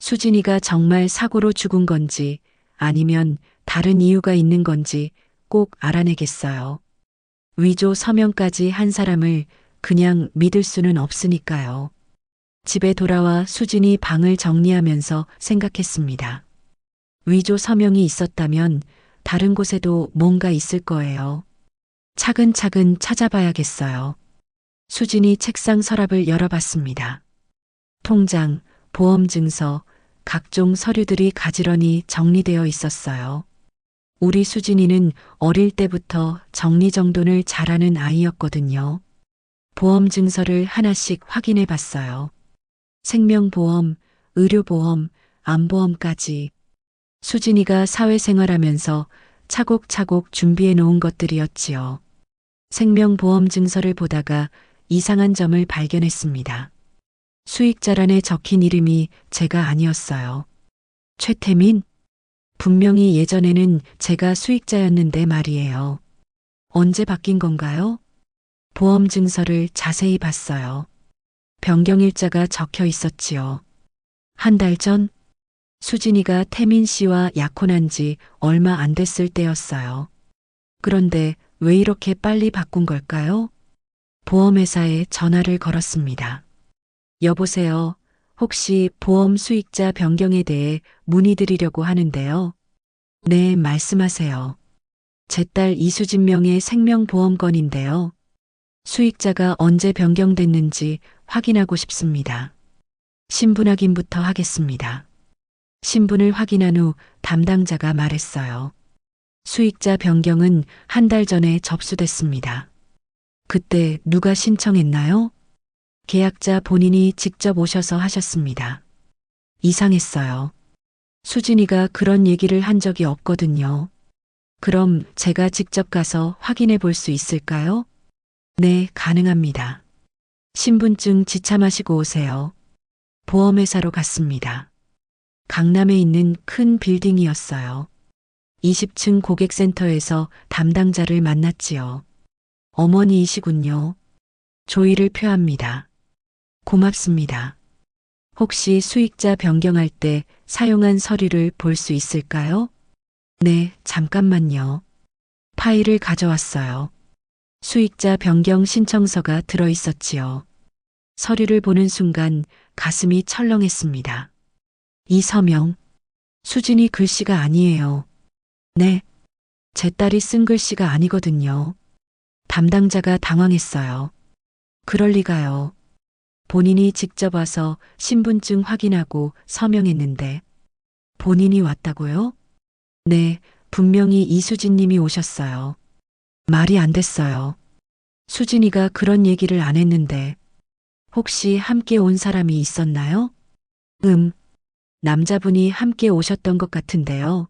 수진이가 정말 사고로 죽은 건지 아니면 다른 이유가 있는 건지 꼭 알아내겠어요. 위조 서명까지 한 사람을 그냥 믿을 수는 없으니까요. 집에 돌아와 수진이 방을 정리하면서 생각했습니다. 위조 서명이 있었다면 다른 곳에도 뭔가 있을 거예요. 차근차근 찾아봐야겠어요. 수진이 책상 서랍을 열어봤습니다. 통장, 보험증서, 각종 서류들이 가지런히 정리되어 있었어요. 우리 수진이는 어릴 때부터 정리정돈을 잘하는 아이였거든요. 보험증서를 하나씩 확인해 봤어요. 생명보험, 의료보험, 암보험까지. 수진이가 사회생활하면서 차곡차곡 준비해 놓은 것들이었지요. 생명보험증서를 보다가 이상한 점을 발견했습니다. 수익자란에 적힌 이름이 제가 아니었어요. 최태민? 분명히 예전에는 제가 수익자였는데 말이에요. 언제 바뀐 건가요? 보험증서를 자세히 봤어요. 변경일자가 적혀 있었지요. 한 달 전 수진이가 태민 씨와 약혼한 지 얼마 안 됐을 때였어요. 그런데 왜 이렇게 빨리 바꾼 걸까요? 보험회사에 전화를 걸었습니다. 여보세요. 혹시 보험 수익자 변경에 대해 문의드리려고 하는데요. 네, 말씀하세요. 제 딸 이수진 명의 생명보험건인데요. 수익자가 언제 변경됐는지 확인하고 싶습니다. 신분 확인부터 하겠습니다. 신분을 확인한 후 담당자가 말했어요. 수익자 변경은 한 달 전에 접수됐습니다. 그때 누가 신청했나요? 계약자 본인이 직접 오셔서 하셨습니다. 이상했어요. 수진이가 그런 얘기를 한 적이 없거든요. 그럼 제가 직접 가서 확인해 볼 수 있을까요? 네, 가능합니다. 신분증 지참하시고 오세요. 보험회사로 갔습니다. 강남에 있는 큰 빌딩이었어요. 20층 고객센터에서 담당자를 만났지요. 어머니이시군요. 조의를 표합니다. 고맙습니다. 혹시 수익자 변경할 때 사용한 서류를 볼 수 있을까요? 네, 잠깐만요. 파일을 가져왔어요. 수익자 변경 신청서가 들어 있었지요. 서류를 보는 순간 가슴이 철렁했습니다. 이 서명, 수진이 글씨가 아니에요. 네, 제 딸이 쓴 글씨가 아니거든요. 담당자가 당황했어요. 그럴 리가요. 본인이 직접 와서 신분증 확인하고 서명했는데 본인이 왔다고요? 네, 분명히 이수진 님이 오셨어요. 말이 안 됐어요. 수진이가 그런 얘기를 안 했는데 혹시 함께 온 사람이 있었나요? 남자분이 함께 오셨던 것 같은데요.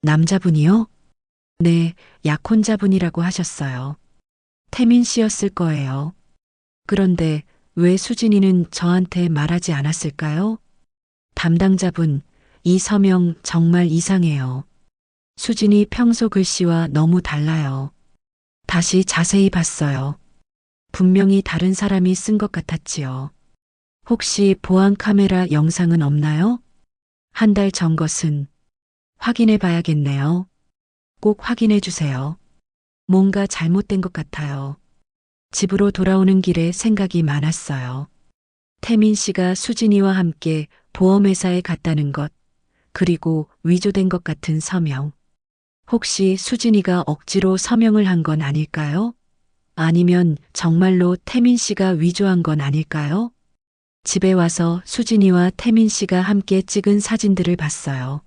남자분이요? 네, 약혼자분이라고 하셨어요. 태민 씨였을 거예요. 그런데 왜 수진이는 저한테 말하지 않았을까요? 담당자분, 이 서명 정말 이상해요. 수진이 평소 글씨와 너무 달라요. 다시 자세히 봤어요. 분명히 다른 사람이 쓴 것 같았지요. 혹시 보안 카메라 영상은 없나요? 한 달 전 것은 확인해 봐야겠네요. 꼭 확인해 주세요. 뭔가 잘못된 것 같아요. 집으로 돌아오는 길에 생각이 많았어요. 태민 씨가 수진이와 함께 보험회사에 갔다는 것, 그리고 위조된 것 같은 서명. 혹시 수진이가 억지로 서명을 한 건 아닐까요? 아니면 정말로 태민 씨가 위조한 건 아닐까요? 집에 와서 수진이와 태민 씨가 함께 찍은 사진들을 봤어요.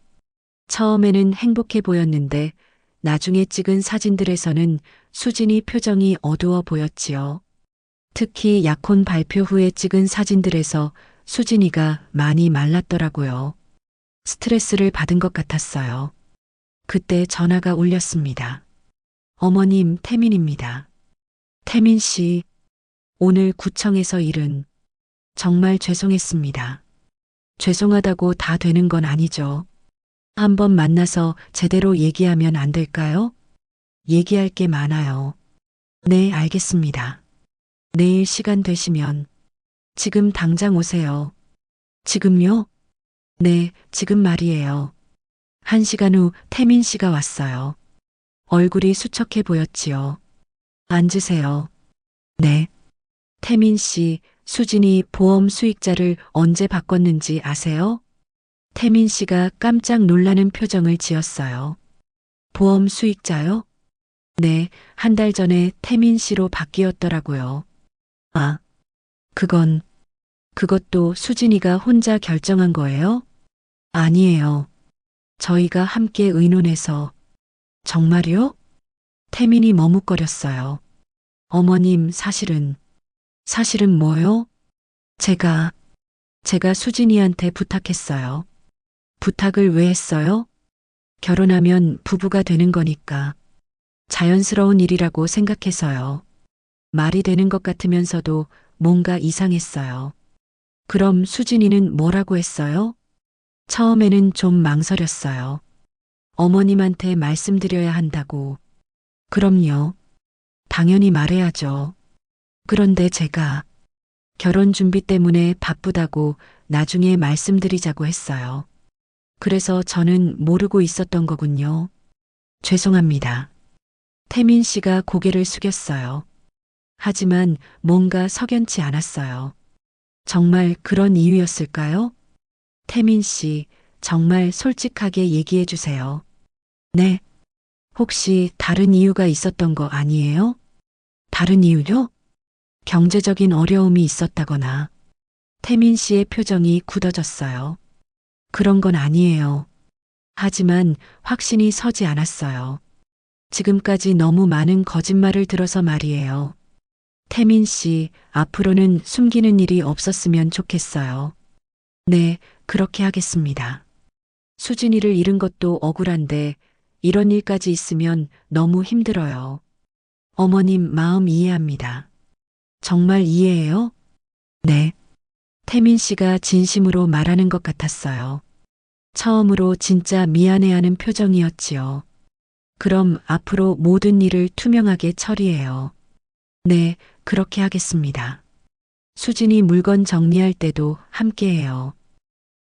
처음에는 행복해 보였는데 나중에 찍은 사진들에서는 수진이 표정이 어두워 보였지요. 특히 약혼 발표 후에 찍은 사진들에서 수진이가 많이 말랐더라고요. 스트레스를 받은 것 같았어요. 그때 전화가 울렸습니다. 어머님, 태민입니다. 태민 씨, 오늘 구청에서 일은 정말 죄송했습니다. 죄송하다고 다 되는 건 아니죠. 한번 만나서 제대로 얘기하면 안 될까요? 얘기할 게 많아요. 네, 알겠습니다. 내일 시간 되시면 지금 당장 오세요. 지금요? 네, 지금 말이에요. 1시간 후 태민 씨가 왔어요. 얼굴이 수척해 보였지요. 앉으세요. 네. 태민 씨, 수진이 보험 수익자를 언제 바꿨는지 아세요? 태민 씨가 깜짝 놀라는 표정을 지었어요. 보험 수익자요? 네, 한 달 전에 태민 씨로 바뀌었더라고요. 아, 그건, 그것도 수진이가 혼자 결정한 거예요? 아니에요. 저희가 함께 의논해서. 정말요? 태민이 머뭇거렸어요. 어머님, 사실은 뭐요? 제가 수진이한테 부탁했어요. 부탁을 왜 했어요? 결혼하면 부부가 되는 거니까 자연스러운 일이라고 생각해서요. 말이 되는 것 같으면서도 뭔가 이상했어요. 그럼 수진이는 뭐라고 했어요? 처음에는 좀 망설였어요. 어머님한테 말씀드려야 한다고. 그럼요. 당연히 말해야죠. 그런데 제가 결혼 준비 때문에 바쁘다고 나중에 말씀드리자고 했어요. 그래서 저는 모르고 있었던 거군요. 죄송합니다. 태민 씨가 고개를 숙였어요. 하지만 뭔가 석연치 않았어요. 정말 그런 이유였을까요? 태민 씨, 정말 솔직하게 얘기해 주세요. 네. 혹시 다른 이유가 있었던 거 아니에요? 다른 이유요? 경제적인 어려움이 있었다거나. 태민 씨의 표정이 굳어졌어요. 그런 건 아니에요. 하지만 확신이 서지 않았어요. 지금까지 너무 많은 거짓말을 들어서 말이에요. 태민 씨, 앞으로는 숨기는 일이 없었으면 좋겠어요. 네, 그렇게 하겠습니다. 수진이를 잃은 것도 억울한데 이런 일까지 있으면 너무 힘들어요. 어머님 마음 이해합니다. 정말 이해해요? 네. 태민 씨가 진심으로 말하는 것 같았어요. 처음으로 진짜 미안해하는 표정이었지요. 그럼 앞으로 모든 일을 투명하게 처리해요. 네, 그렇게 하겠습니다. 수진이 물건 정리할 때도 함께해요.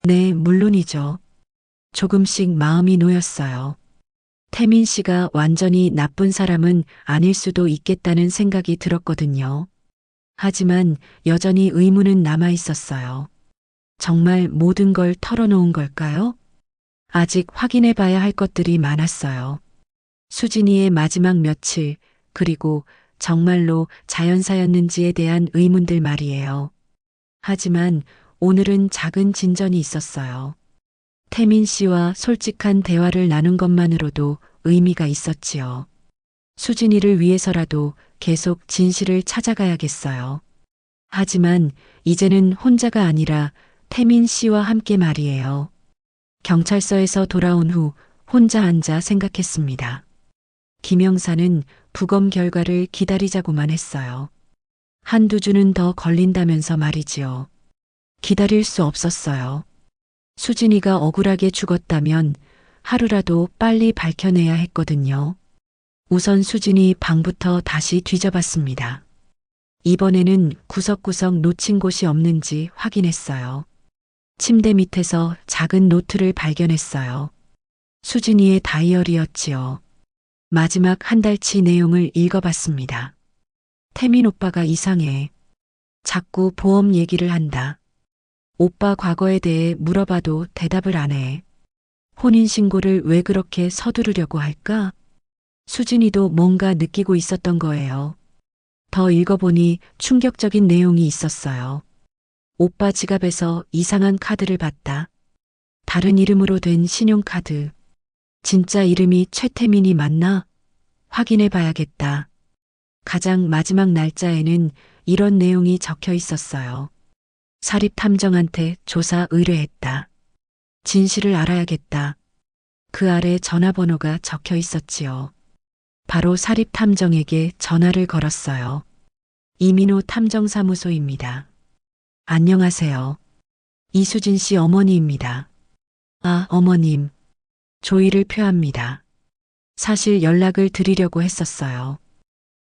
네, 물론이죠. 조금씩 마음이 놓였어요. 태민 씨가 완전히 나쁜 사람은 아닐 수도 있겠다는 생각이 들었거든요. 하지만 여전히 의문은 남아 있었어요. 정말 모든 걸 털어놓은 걸까요? 아직 확인해 봐야 할 것들이 많았어요. 수진이의 마지막 며칠, 그리고 정말로 자연사였는지에 대한 의문들 말이에요. 하지만 오늘은 작은 진전이 있었어요. 태민 씨와 솔직한 대화를 나눈 것만으로도 의미가 있었지요. 수진이를 위해서라도 계속 진실을 찾아가야겠어요. 하지만 이제는 혼자가 아니라 태민 씨와 함께 말이에요. 경찰서에서 돌아온 후 혼자 앉아 생각했습니다. 김영사는 부검 결과를 기다리자고만 했어요. 한두 주는 더 걸린다면서 말이지요. 기다릴 수 없었어요. 수진이가 억울하게 죽었다면 하루라도 빨리 밝혀내야 했거든요. 우선 수진이 방부터 다시 뒤져봤습니다. 이번에는 구석구석 놓친 곳이 없는지 확인했어요. 침대 밑에서 작은 노트를 발견했어요. 수진이의 다이어리였지요. 마지막 한 달치 내용을 읽어봤습니다. 태민 오빠가 이상해. 자꾸 보험 얘기를 한다. 오빠 과거에 대해 물어봐도 대답을 안 해. 혼인신고를 왜 그렇게 서두르려고 할까? 수진이도 뭔가 느끼고 있었던 거예요. 더 읽어보니 충격적인 내용이 있었어요. 오빠 지갑에서 이상한 카드를 봤다. 다른 이름으로 된 신용카드. 진짜 이름이 최태민이 맞나? 확인해 봐야겠다. 가장 마지막 날짜에는 이런 내용이 적혀 있었어요. 사립탐정한테 조사 의뢰했다. 진실을 알아야겠다. 그 아래 전화번호가 적혀 있었지요. 바로 사립탐정에게 전화를 걸었어요. 이민호 탐정사무소입니다. 안녕하세요. 이수진 씨 어머니입니다. 아, 어머님. 조의를 표합니다. 사실 연락을 드리려고 했었어요.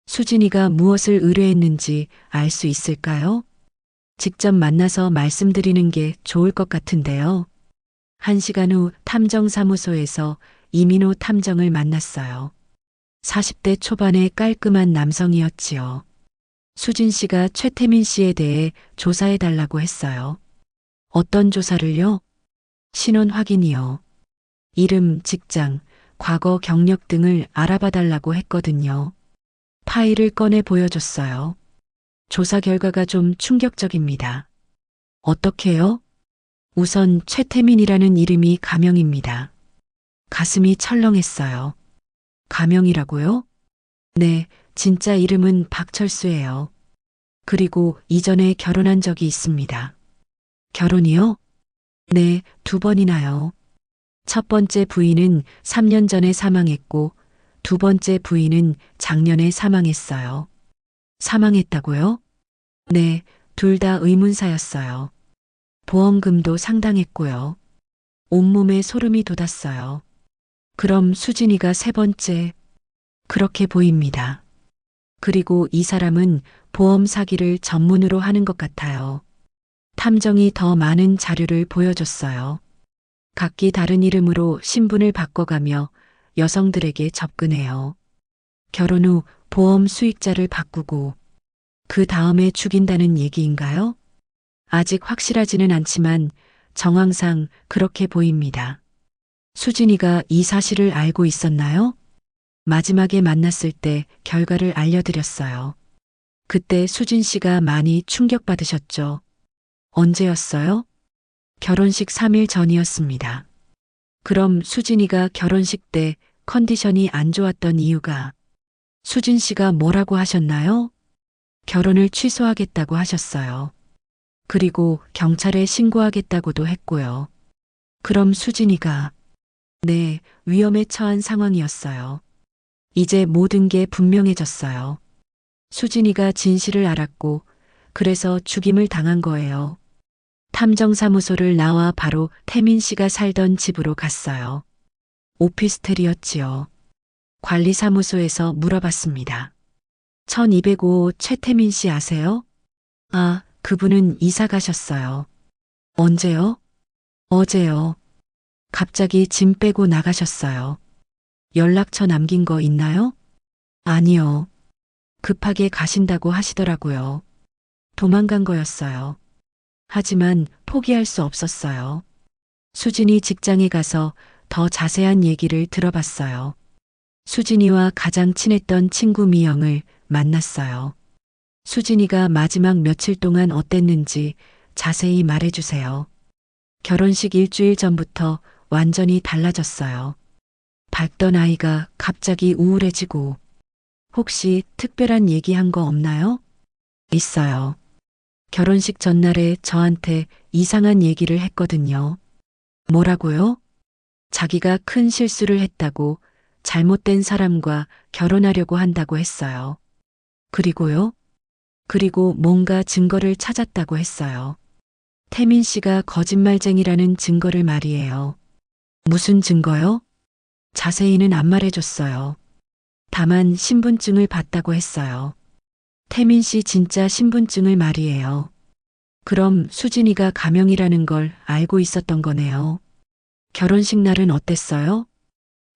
수진이가 무엇을 의뢰했는지 알 수 있을까요? 직접 만나서 말씀드리는 게 좋을 것 같은데요. 1시간 후 탐정사무소에서 이민호 탐정을 만났어요. 40대 초반의 깔끔한 남성이었지요. 수진 씨가 최태민 씨에 대해 조사해 달라고 했어요. 어떤 조사를요? 신원 확인이요. 이름, 직장, 과거 경력 등을 알아봐 달라고 했거든요. 파일을 꺼내 보여줬어요. 조사 결과가 좀 충격적입니다. 어떻게요? 우선 최태민이라는 이름이 가명입니다. 가슴이 철렁했어요. 가명이라고요? 네, 진짜 이름은 박철수예요. 그리고 이전에 결혼한 적이 있습니다. 결혼이요? 네, 2번이나요. 첫 번째 부인은 3년 전에 사망했고 두 번째 부인은 작년에 사망했어요. 사망했다고요? 네, 둘 다 의문사였어요. 보험금도 상당했고요. 온몸에 소름이 돋았어요. 그럼 수진이가 세 번째, 그렇게 보입니다. 그리고 이 사람은 보험 사기를 전문으로 하는 것 같아요. 탐정이 더 많은 자료를 보여줬어요. 각기 다른 이름으로 신분을 바꿔가며 여성들에게 접근해요. 결혼 후 보험 수익자를 바꾸고 그 다음에 죽인다는 얘기인가요? 아직 확실하지는 않지만 정황상 그렇게 보입니다. 수진이가 이 사실을 알고 있었나요? 마지막에 만났을 때 결과를 알려드렸어요. 그때 수진 씨가 많이 충격받으셨죠. 언제였어요? 결혼식 3일 전이었습니다. 그럼 수진이가 결혼식 때 컨디션이 안 좋았던 이유가 수진 씨가 뭐라고 하셨나요? 결혼을 취소하겠다고 하셨어요. 그리고 경찰에 신고하겠다고도 했고요. 그럼 수진이가 네, 위험에 처한 상황이었어요. 이제 모든 게 분명해졌어요. 수진이가 진실을 알았고 그래서 죽임을 당한 거예요. 탐정사무소를 나와 바로 태민 씨가 살던 집으로 갔어요. 오피스텔이었지요. 관리사무소에서 물어봤습니다. 1205 최태민 씨 아세요? 아, 그분은 이사 가셨어요. 언제요? 어제요. 갑자기 짐 빼고 나가셨어요. 연락처 남긴 거 있나요? 아니요. 급하게 가신다고 하시더라고요. 도망간 거였어요. 하지만 포기할 수 없었어요. 수진이 직장에 가서 더 자세한 얘기를 들어봤어요. 수진이와 가장 친했던 친구 미영을 만났어요. 수진이가 마지막 며칠 동안 어땠는지 자세히 말해주세요. 결혼식 일주일 전부터 완전히 달라졌어요. 밝던 아이가 갑자기 우울해지고 혹시 특별한 얘기한 거 없나요? 있어요. 결혼식 전날에 저한테 이상한 얘기를 했거든요. 뭐라고요? 자기가 큰 실수를 했다고 잘못된 사람과 결혼하려고 한다고 했어요. 그리고요? 그리고 뭔가 증거를 찾았다고 했어요. 태민 씨가 거짓말쟁이라는 증거를 말이에요. 무슨 증거요? 자세히는 안 말해줬어요. 다만 신분증을 봤다고 했어요. 태민 씨 진짜 신분증을 말이에요. 그럼 수진이가 가명이라는 걸 알고 있었던 거네요. 결혼식 날은 어땠어요?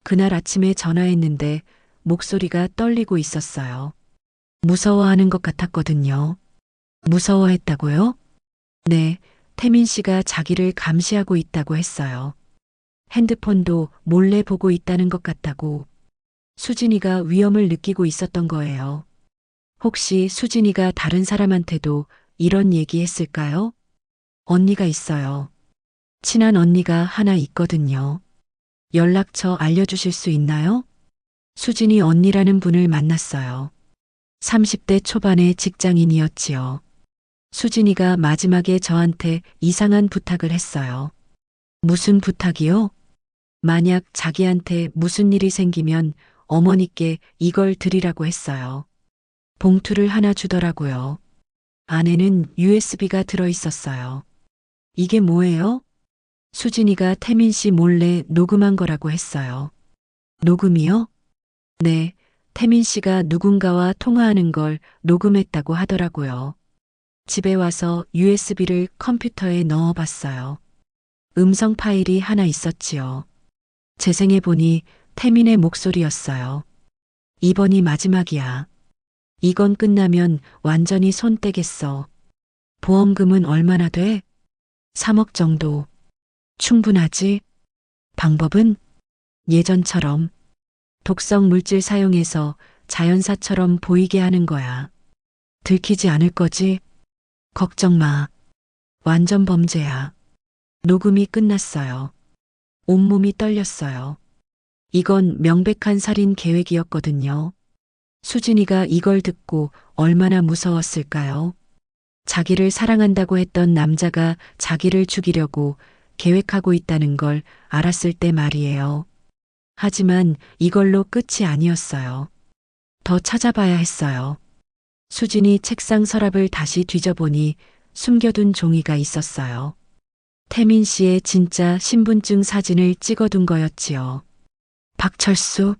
그날 아침에 전화했는데 목소리가 떨리고 있었어요. 무서워하는 것 같았거든요. 무서워했다고요? 네, 태민 씨가 자기를 감시하고 있다고 했어요. 핸드폰도 몰래 보고 있다는 것 같다고. 수진이가 위험을 느끼고 있었던 거예요. 혹시 수진이가 다른 사람한테도 이런 얘기 했을까요? 언니가 있어요. 친한 언니가 하나 있거든요. 연락처 알려주실 수 있나요? 수진이 언니라는 분을 만났어요. 30대 초반의 직장인이었지요. 수진이가 마지막에 저한테 이상한 부탁을 했어요. 무슨 부탁이요? 만약 자기한테 무슨 일이 생기면 어머니께 이걸 드리라고 했어요. 봉투를 하나 주더라고요. 안에는 USB가 들어 있었어요. 이게 뭐예요? 수진이가 태민 씨 몰래 녹음한 거라고 했어요. 녹음이요? 네, 태민 씨가 누군가와 통화하는 걸 녹음했다고 하더라고요. 집에 와서 USB를 컴퓨터에 넣어봤어요. 음성 파일이 하나 있었지요. 재생해보니 태민의 목소리였어요. 이번이 마지막이야. 이건 끝나면 완전히 손 떼겠어. 보험금은 얼마나 돼? 3억 정도. 충분하지? 방법은? 예전처럼 독성 물질 사용해서 자연사처럼 보이게 하는 거야. 들키지 않을 거지? 걱정 마. 완전 범죄야. 녹음이 끝났어요. 온몸이 떨렸어요. 이건 명백한 살인 계획이었거든요. 수진이가 이걸 듣고 얼마나 무서웠을까요? 자기를 사랑한다고 했던 남자가 자기를 죽이려고 계획하고 있다는 걸 알았을 때 말이에요. 하지만 이걸로 끝이 아니었어요. 더 찾아봐야 했어요. 수진이 책상 서랍을 다시 뒤져보니 숨겨둔 종이가 있었어요. 태민 씨의 진짜 신분증 사진을 찍어둔 거였지요. 박철수.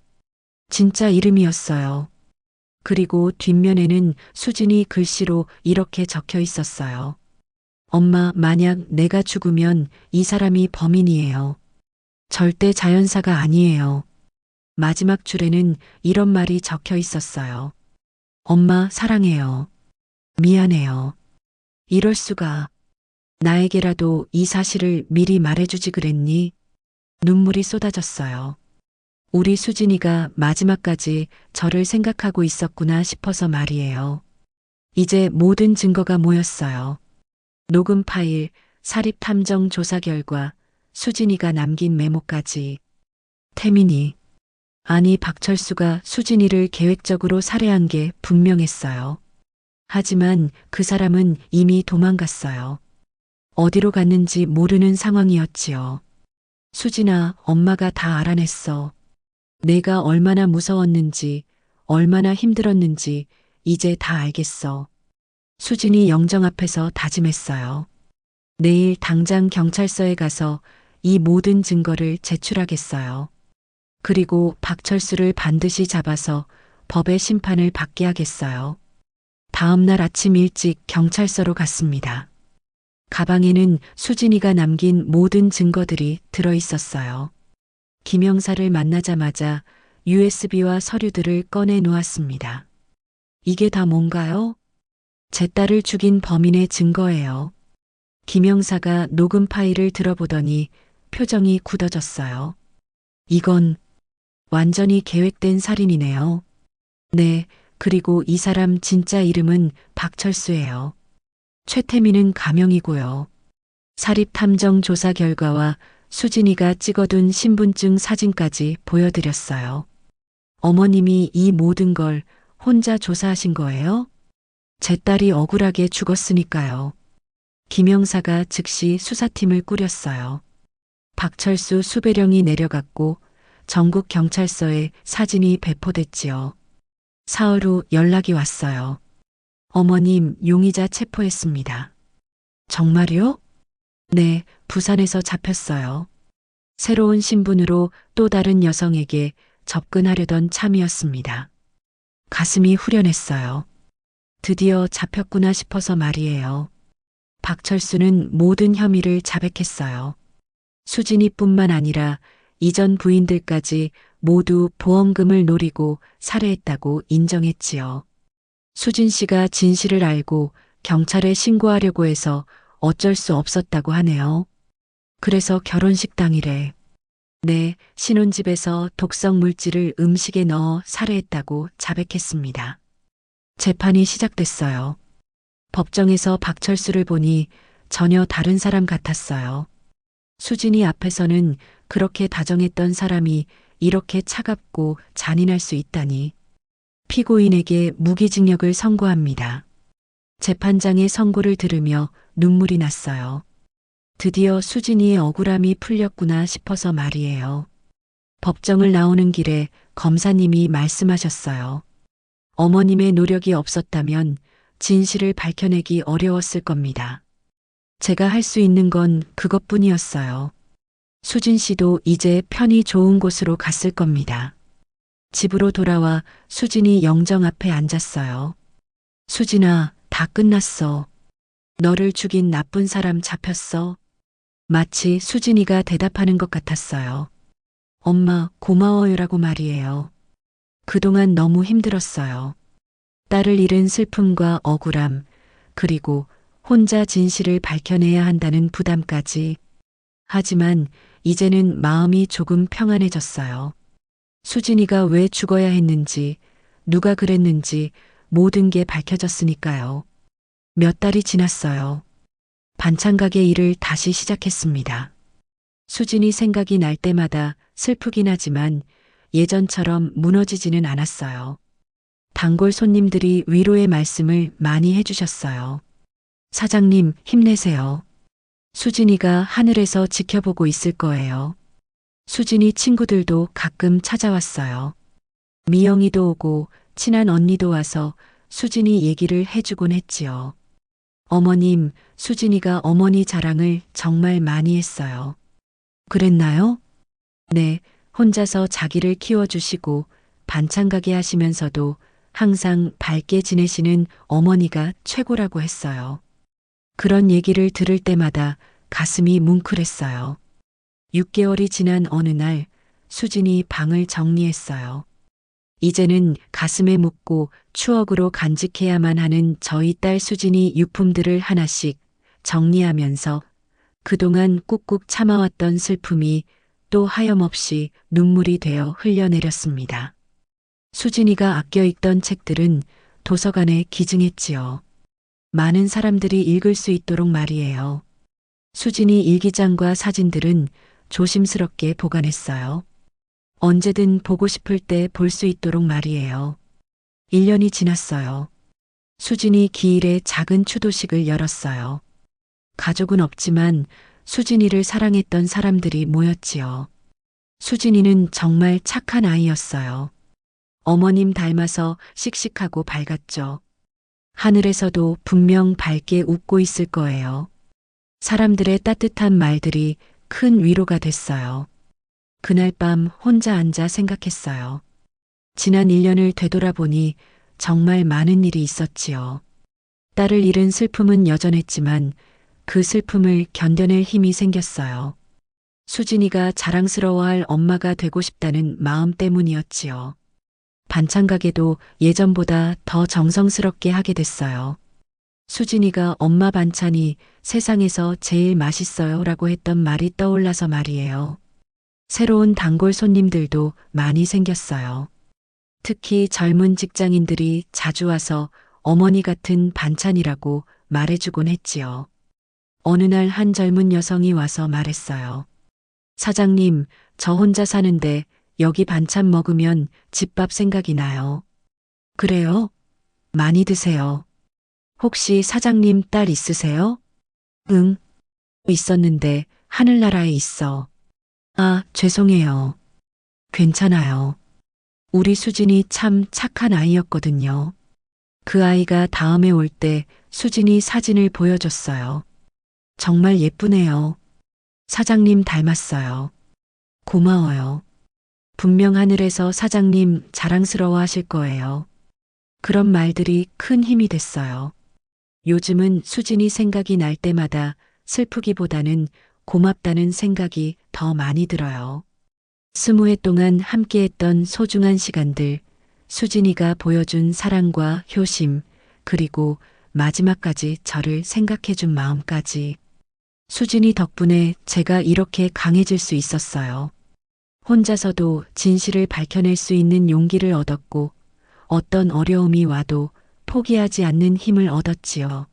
진짜 이름이었어요. 그리고 뒷면에는 수진이 글씨로 이렇게 적혀 있었어요. 엄마, 만약 내가 죽으면 이 사람이 범인이에요. 절대 자연사가 아니에요. 마지막 줄에는 이런 말이 적혀 있었어요. 엄마, 사랑해요. 미안해요. 이럴 수가. 나에게라도 이 사실을 미리 말해주지 그랬니? 눈물이 쏟아졌어요. 우리 수진이가 마지막까지 저를 생각하고 있었구나 싶어서 말이에요. 이제 모든 증거가 모였어요. 녹음 파일, 사립 탐정 조사 결과, 수진이가 남긴 메모까지. 태민이, 아니 박철수가 수진이를 계획적으로 살해한 게 분명했어요. 하지만 그 사람은 이미 도망갔어요. 어디로 갔는지 모르는 상황이었지요. 수진아, 엄마가 다 알아냈어. 내가 얼마나 무서웠는지, 얼마나 힘들었는지 이제 다 알겠어. 수진이 영정 앞에서 다짐했어요. 내일 당장 경찰서에 가서 이 모든 증거를 제출하겠어요. 그리고 박철수를 반드시 잡아서 법의 심판을 받게 하겠어요. 다음 날 아침 일찍 경찰서로 갔습니다. 가방에는 수진이가 남긴 모든 증거들이 들어 있었어요. 김영사를 만나자마자 USB와 서류들을 꺼내 놓았습니다. 이게 다 뭔가요? 제 딸을 죽인 범인의 증거예요. 김영사가 녹음 파일을 들어보더니 표정이 굳어졌어요. 이건 완전히 계획된 살인이네요. 네, 그리고 이 사람 진짜 이름은 박철수예요. 최태민은 가명이고요. 사립탐정 조사 결과와 수진이가 찍어둔 신분증 사진까지 보여드렸어요. 어머님이 이 모든 걸 혼자 조사하신 거예요? 제 딸이 억울하게 죽었으니까요. 김영사가 즉시 수사팀을 꾸렸어요. 박철수 수배령이 내려갔고 전국 경찰서에 사진이 배포됐지요. 사흘 후 연락이 왔어요. 어머님, 용의자 체포했습니다. 정말요? 네, 부산에서 잡혔어요. 새로운 신분으로 또 다른 여성에게 접근하려던 참이었습니다. 가슴이 후련했어요. 드디어 잡혔구나 싶어서 말이에요. 박철수는 모든 혐의를 자백했어요. 수진이뿐만 아니라 이전 부인들까지 모두 보험금을 노리고 살해했다고 인정했지요. 수진 씨가 진실을 알고 경찰에 신고하려고 해서 어쩔 수 없었다고 하네요. 그래서 결혼식 당일에 네, 신혼집에서 독성 물질을 음식에 넣어 살해했다고 자백했습니다. 재판이 시작됐어요. 법정에서 박철수를 보니 전혀 다른 사람 같았어요. 수진이 앞에서는 그렇게 다정했던 사람이 이렇게 차갑고 잔인할 수 있다니. 피고인에게 무기징역을 선고합니다. 재판장의 선고를 들으며 눈물이 났어요. 드디어 수진이의 억울함이 풀렸구나 싶어서 말이에요. 법정을 나오는 길에 검사님이 말씀하셨어요. 어머님의 노력이 없었다면 진실을 밝혀내기 어려웠을 겁니다. 제가 할 수 있는 건 그것뿐이었어요. 수진 씨도 이제 편히 좋은 곳으로 갔을 겁니다. 집으로 돌아와 수진이 영정 앞에 앉았어요. 수진아, 다 끝났어. 너를 죽인 나쁜 사람 잡혔어. 마치 수진이가 대답하는 것 같았어요. 엄마, 고마워요라고 말이에요. 그동안 너무 힘들었어요. 딸을 잃은 슬픔과 억울함, 그리고 혼자 진실을 밝혀내야 한다는 부담까지. 하지만 이제는 마음이 조금 평안해졌어요. 수진이가 왜 죽어야 했는지, 누가 그랬는지 모든 게 밝혀졌으니까요. 몇 달이 지났어요. 반찬 가게 일을 다시 시작했습니다. 수진이 생각이 날 때마다 슬프긴 하지만 예전처럼 무너지지는 않았어요. 단골 손님들이 위로의 말씀을 많이 해주셨어요. 사장님, 힘내세요. 수진이가 하늘에서 지켜보고 있을 거예요. 수진이 친구들도 가끔 찾아왔어요. 미영이도 오고 친한 언니도 와서 수진이 얘기를 해주곤 했지요. 어머님, 수진이가 어머니 자랑을 정말 많이 했어요. 그랬나요? 네, 혼자서 자기를 키워주시고 반찬 가게 하시면서도 항상 밝게 지내시는 어머니가 최고라고 했어요. 그런 얘기를 들을 때마다 가슴이 뭉클했어요. 6개월이 지난 어느 날 수진이 방을 정리했어요. 이제는 가슴에 묻고 추억으로 간직해야만 하는 저희 딸 수진이 유품들을 하나씩 정리하면서 그동안 꾹꾹 참아왔던 슬픔이 또 하염없이 눈물이 되어 흘려내렸습니다. 수진이가 아껴 읽던 책들은 도서관에 기증했지요. 많은 사람들이 읽을 수 있도록 말이에요. 수진이 일기장과 사진들은 조심스럽게 보관했어요. 언제든 보고 싶을 때 볼 수 있도록 말이에요. 1년이 지났어요. 수진이 기일에 작은 추도식을 열었어요. 가족은 없지만 수진이를 사랑했던 사람들이 모였지요. 수진이는 정말 착한 아이였어요. 어머님 닮아서 씩씩하고 밝았죠. 하늘에서도 분명 밝게 웃고 있을 거예요. 사람들의 따뜻한 말들이 큰 위로가 됐어요. 그날 밤 혼자 앉아 생각했어요. 지난 1년을 되돌아보니 정말 많은 일이 있었지요. 딸을 잃은 슬픔은 여전했지만 그 슬픔을 견뎌낼 힘이 생겼어요. 수진이가 자랑스러워할 엄마가 되고 싶다는 마음 때문이었지요. 반찬 가게도 예전보다 더 정성스럽게 하게 됐어요. 수진이가 엄마 반찬이 세상에서 제일 맛있어요 라고 했던 말이 떠올라서 말이에요. 새로운 단골 손님들도 많이 생겼어요. 특히 젊은 직장인들이 자주 와서 어머니 같은 반찬이라고 말해주곤 했지요. 어느 날 한 젊은 여성이 와서 말했어요. 사장님, 저 혼자 사는데 여기 반찬 먹으면 집밥 생각이 나요. 그래요? 많이 드세요. 혹시 사장님 딸 있으세요? 응, 있었는데 하늘나라에 있어. 아, 죄송해요. 괜찮아요. 우리 수진이 참 착한 아이였거든요. 그 아이가 다음에 올 때 수진이 사진을 보여줬어요. 정말 예쁘네요. 사장님 닮았어요. 고마워요. 분명 하늘에서 사장님 자랑스러워 하실 거예요. 그런 말들이 큰 힘이 됐어요. 요즘은 수진이 생각이 날 때마다 슬프기보다는 고맙다는 생각이 더 많이 들어요. 20해 동안 함께했던 소중한 시간들, 수진이가 보여준 사랑과 효심, 그리고 마지막까지 저를 생각해준 마음까지. 수진이 덕분에 제가 이렇게 강해질 수 있었어요. 혼자서도 진실을 밝혀낼 수 있는 용기를 얻었고, 어떤 어려움이 와도 포기하지 않는 힘을 얻었지요.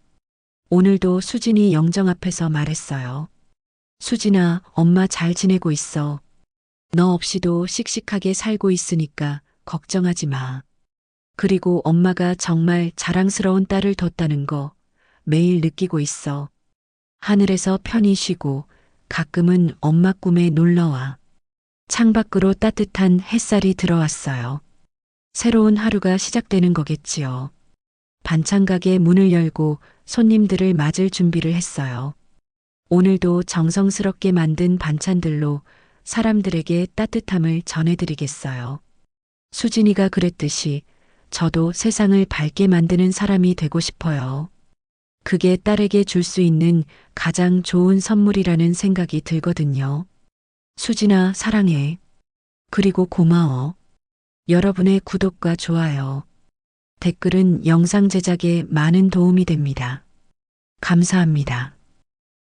오늘도 수진이 영정 앞에서 말했어요. 수진아, 엄마 잘 지내고 있어. 너 없이도 씩씩하게 살고 있으니까 걱정하지 마. 그리고 엄마가 정말 자랑스러운 딸을 뒀다는 거 매일 느끼고 있어. 하늘에서 편히 쉬고 가끔은 엄마 꿈에 놀러와. 창밖으로 따뜻한 햇살이 들어왔어요. 새로운 하루가 시작되는 거겠지요. 반찬 가게 문을 열고 손님들을 맞을 준비를 했어요. 오늘도 정성스럽게 만든 반찬들로 사람들에게 따뜻함을 전해드리겠어요. 수진이가 그랬듯이 저도 세상을 밝게 만드는 사람이 되고 싶어요. 그게 딸에게 줄 수 있는 가장 좋은 선물이라는 생각이 들거든요. 수진아, 사랑해. 그리고 고마워. 여러분의 구독과 좋아요, 댓글은 영상 제작에 많은 도움이 됩니다. 감사합니다.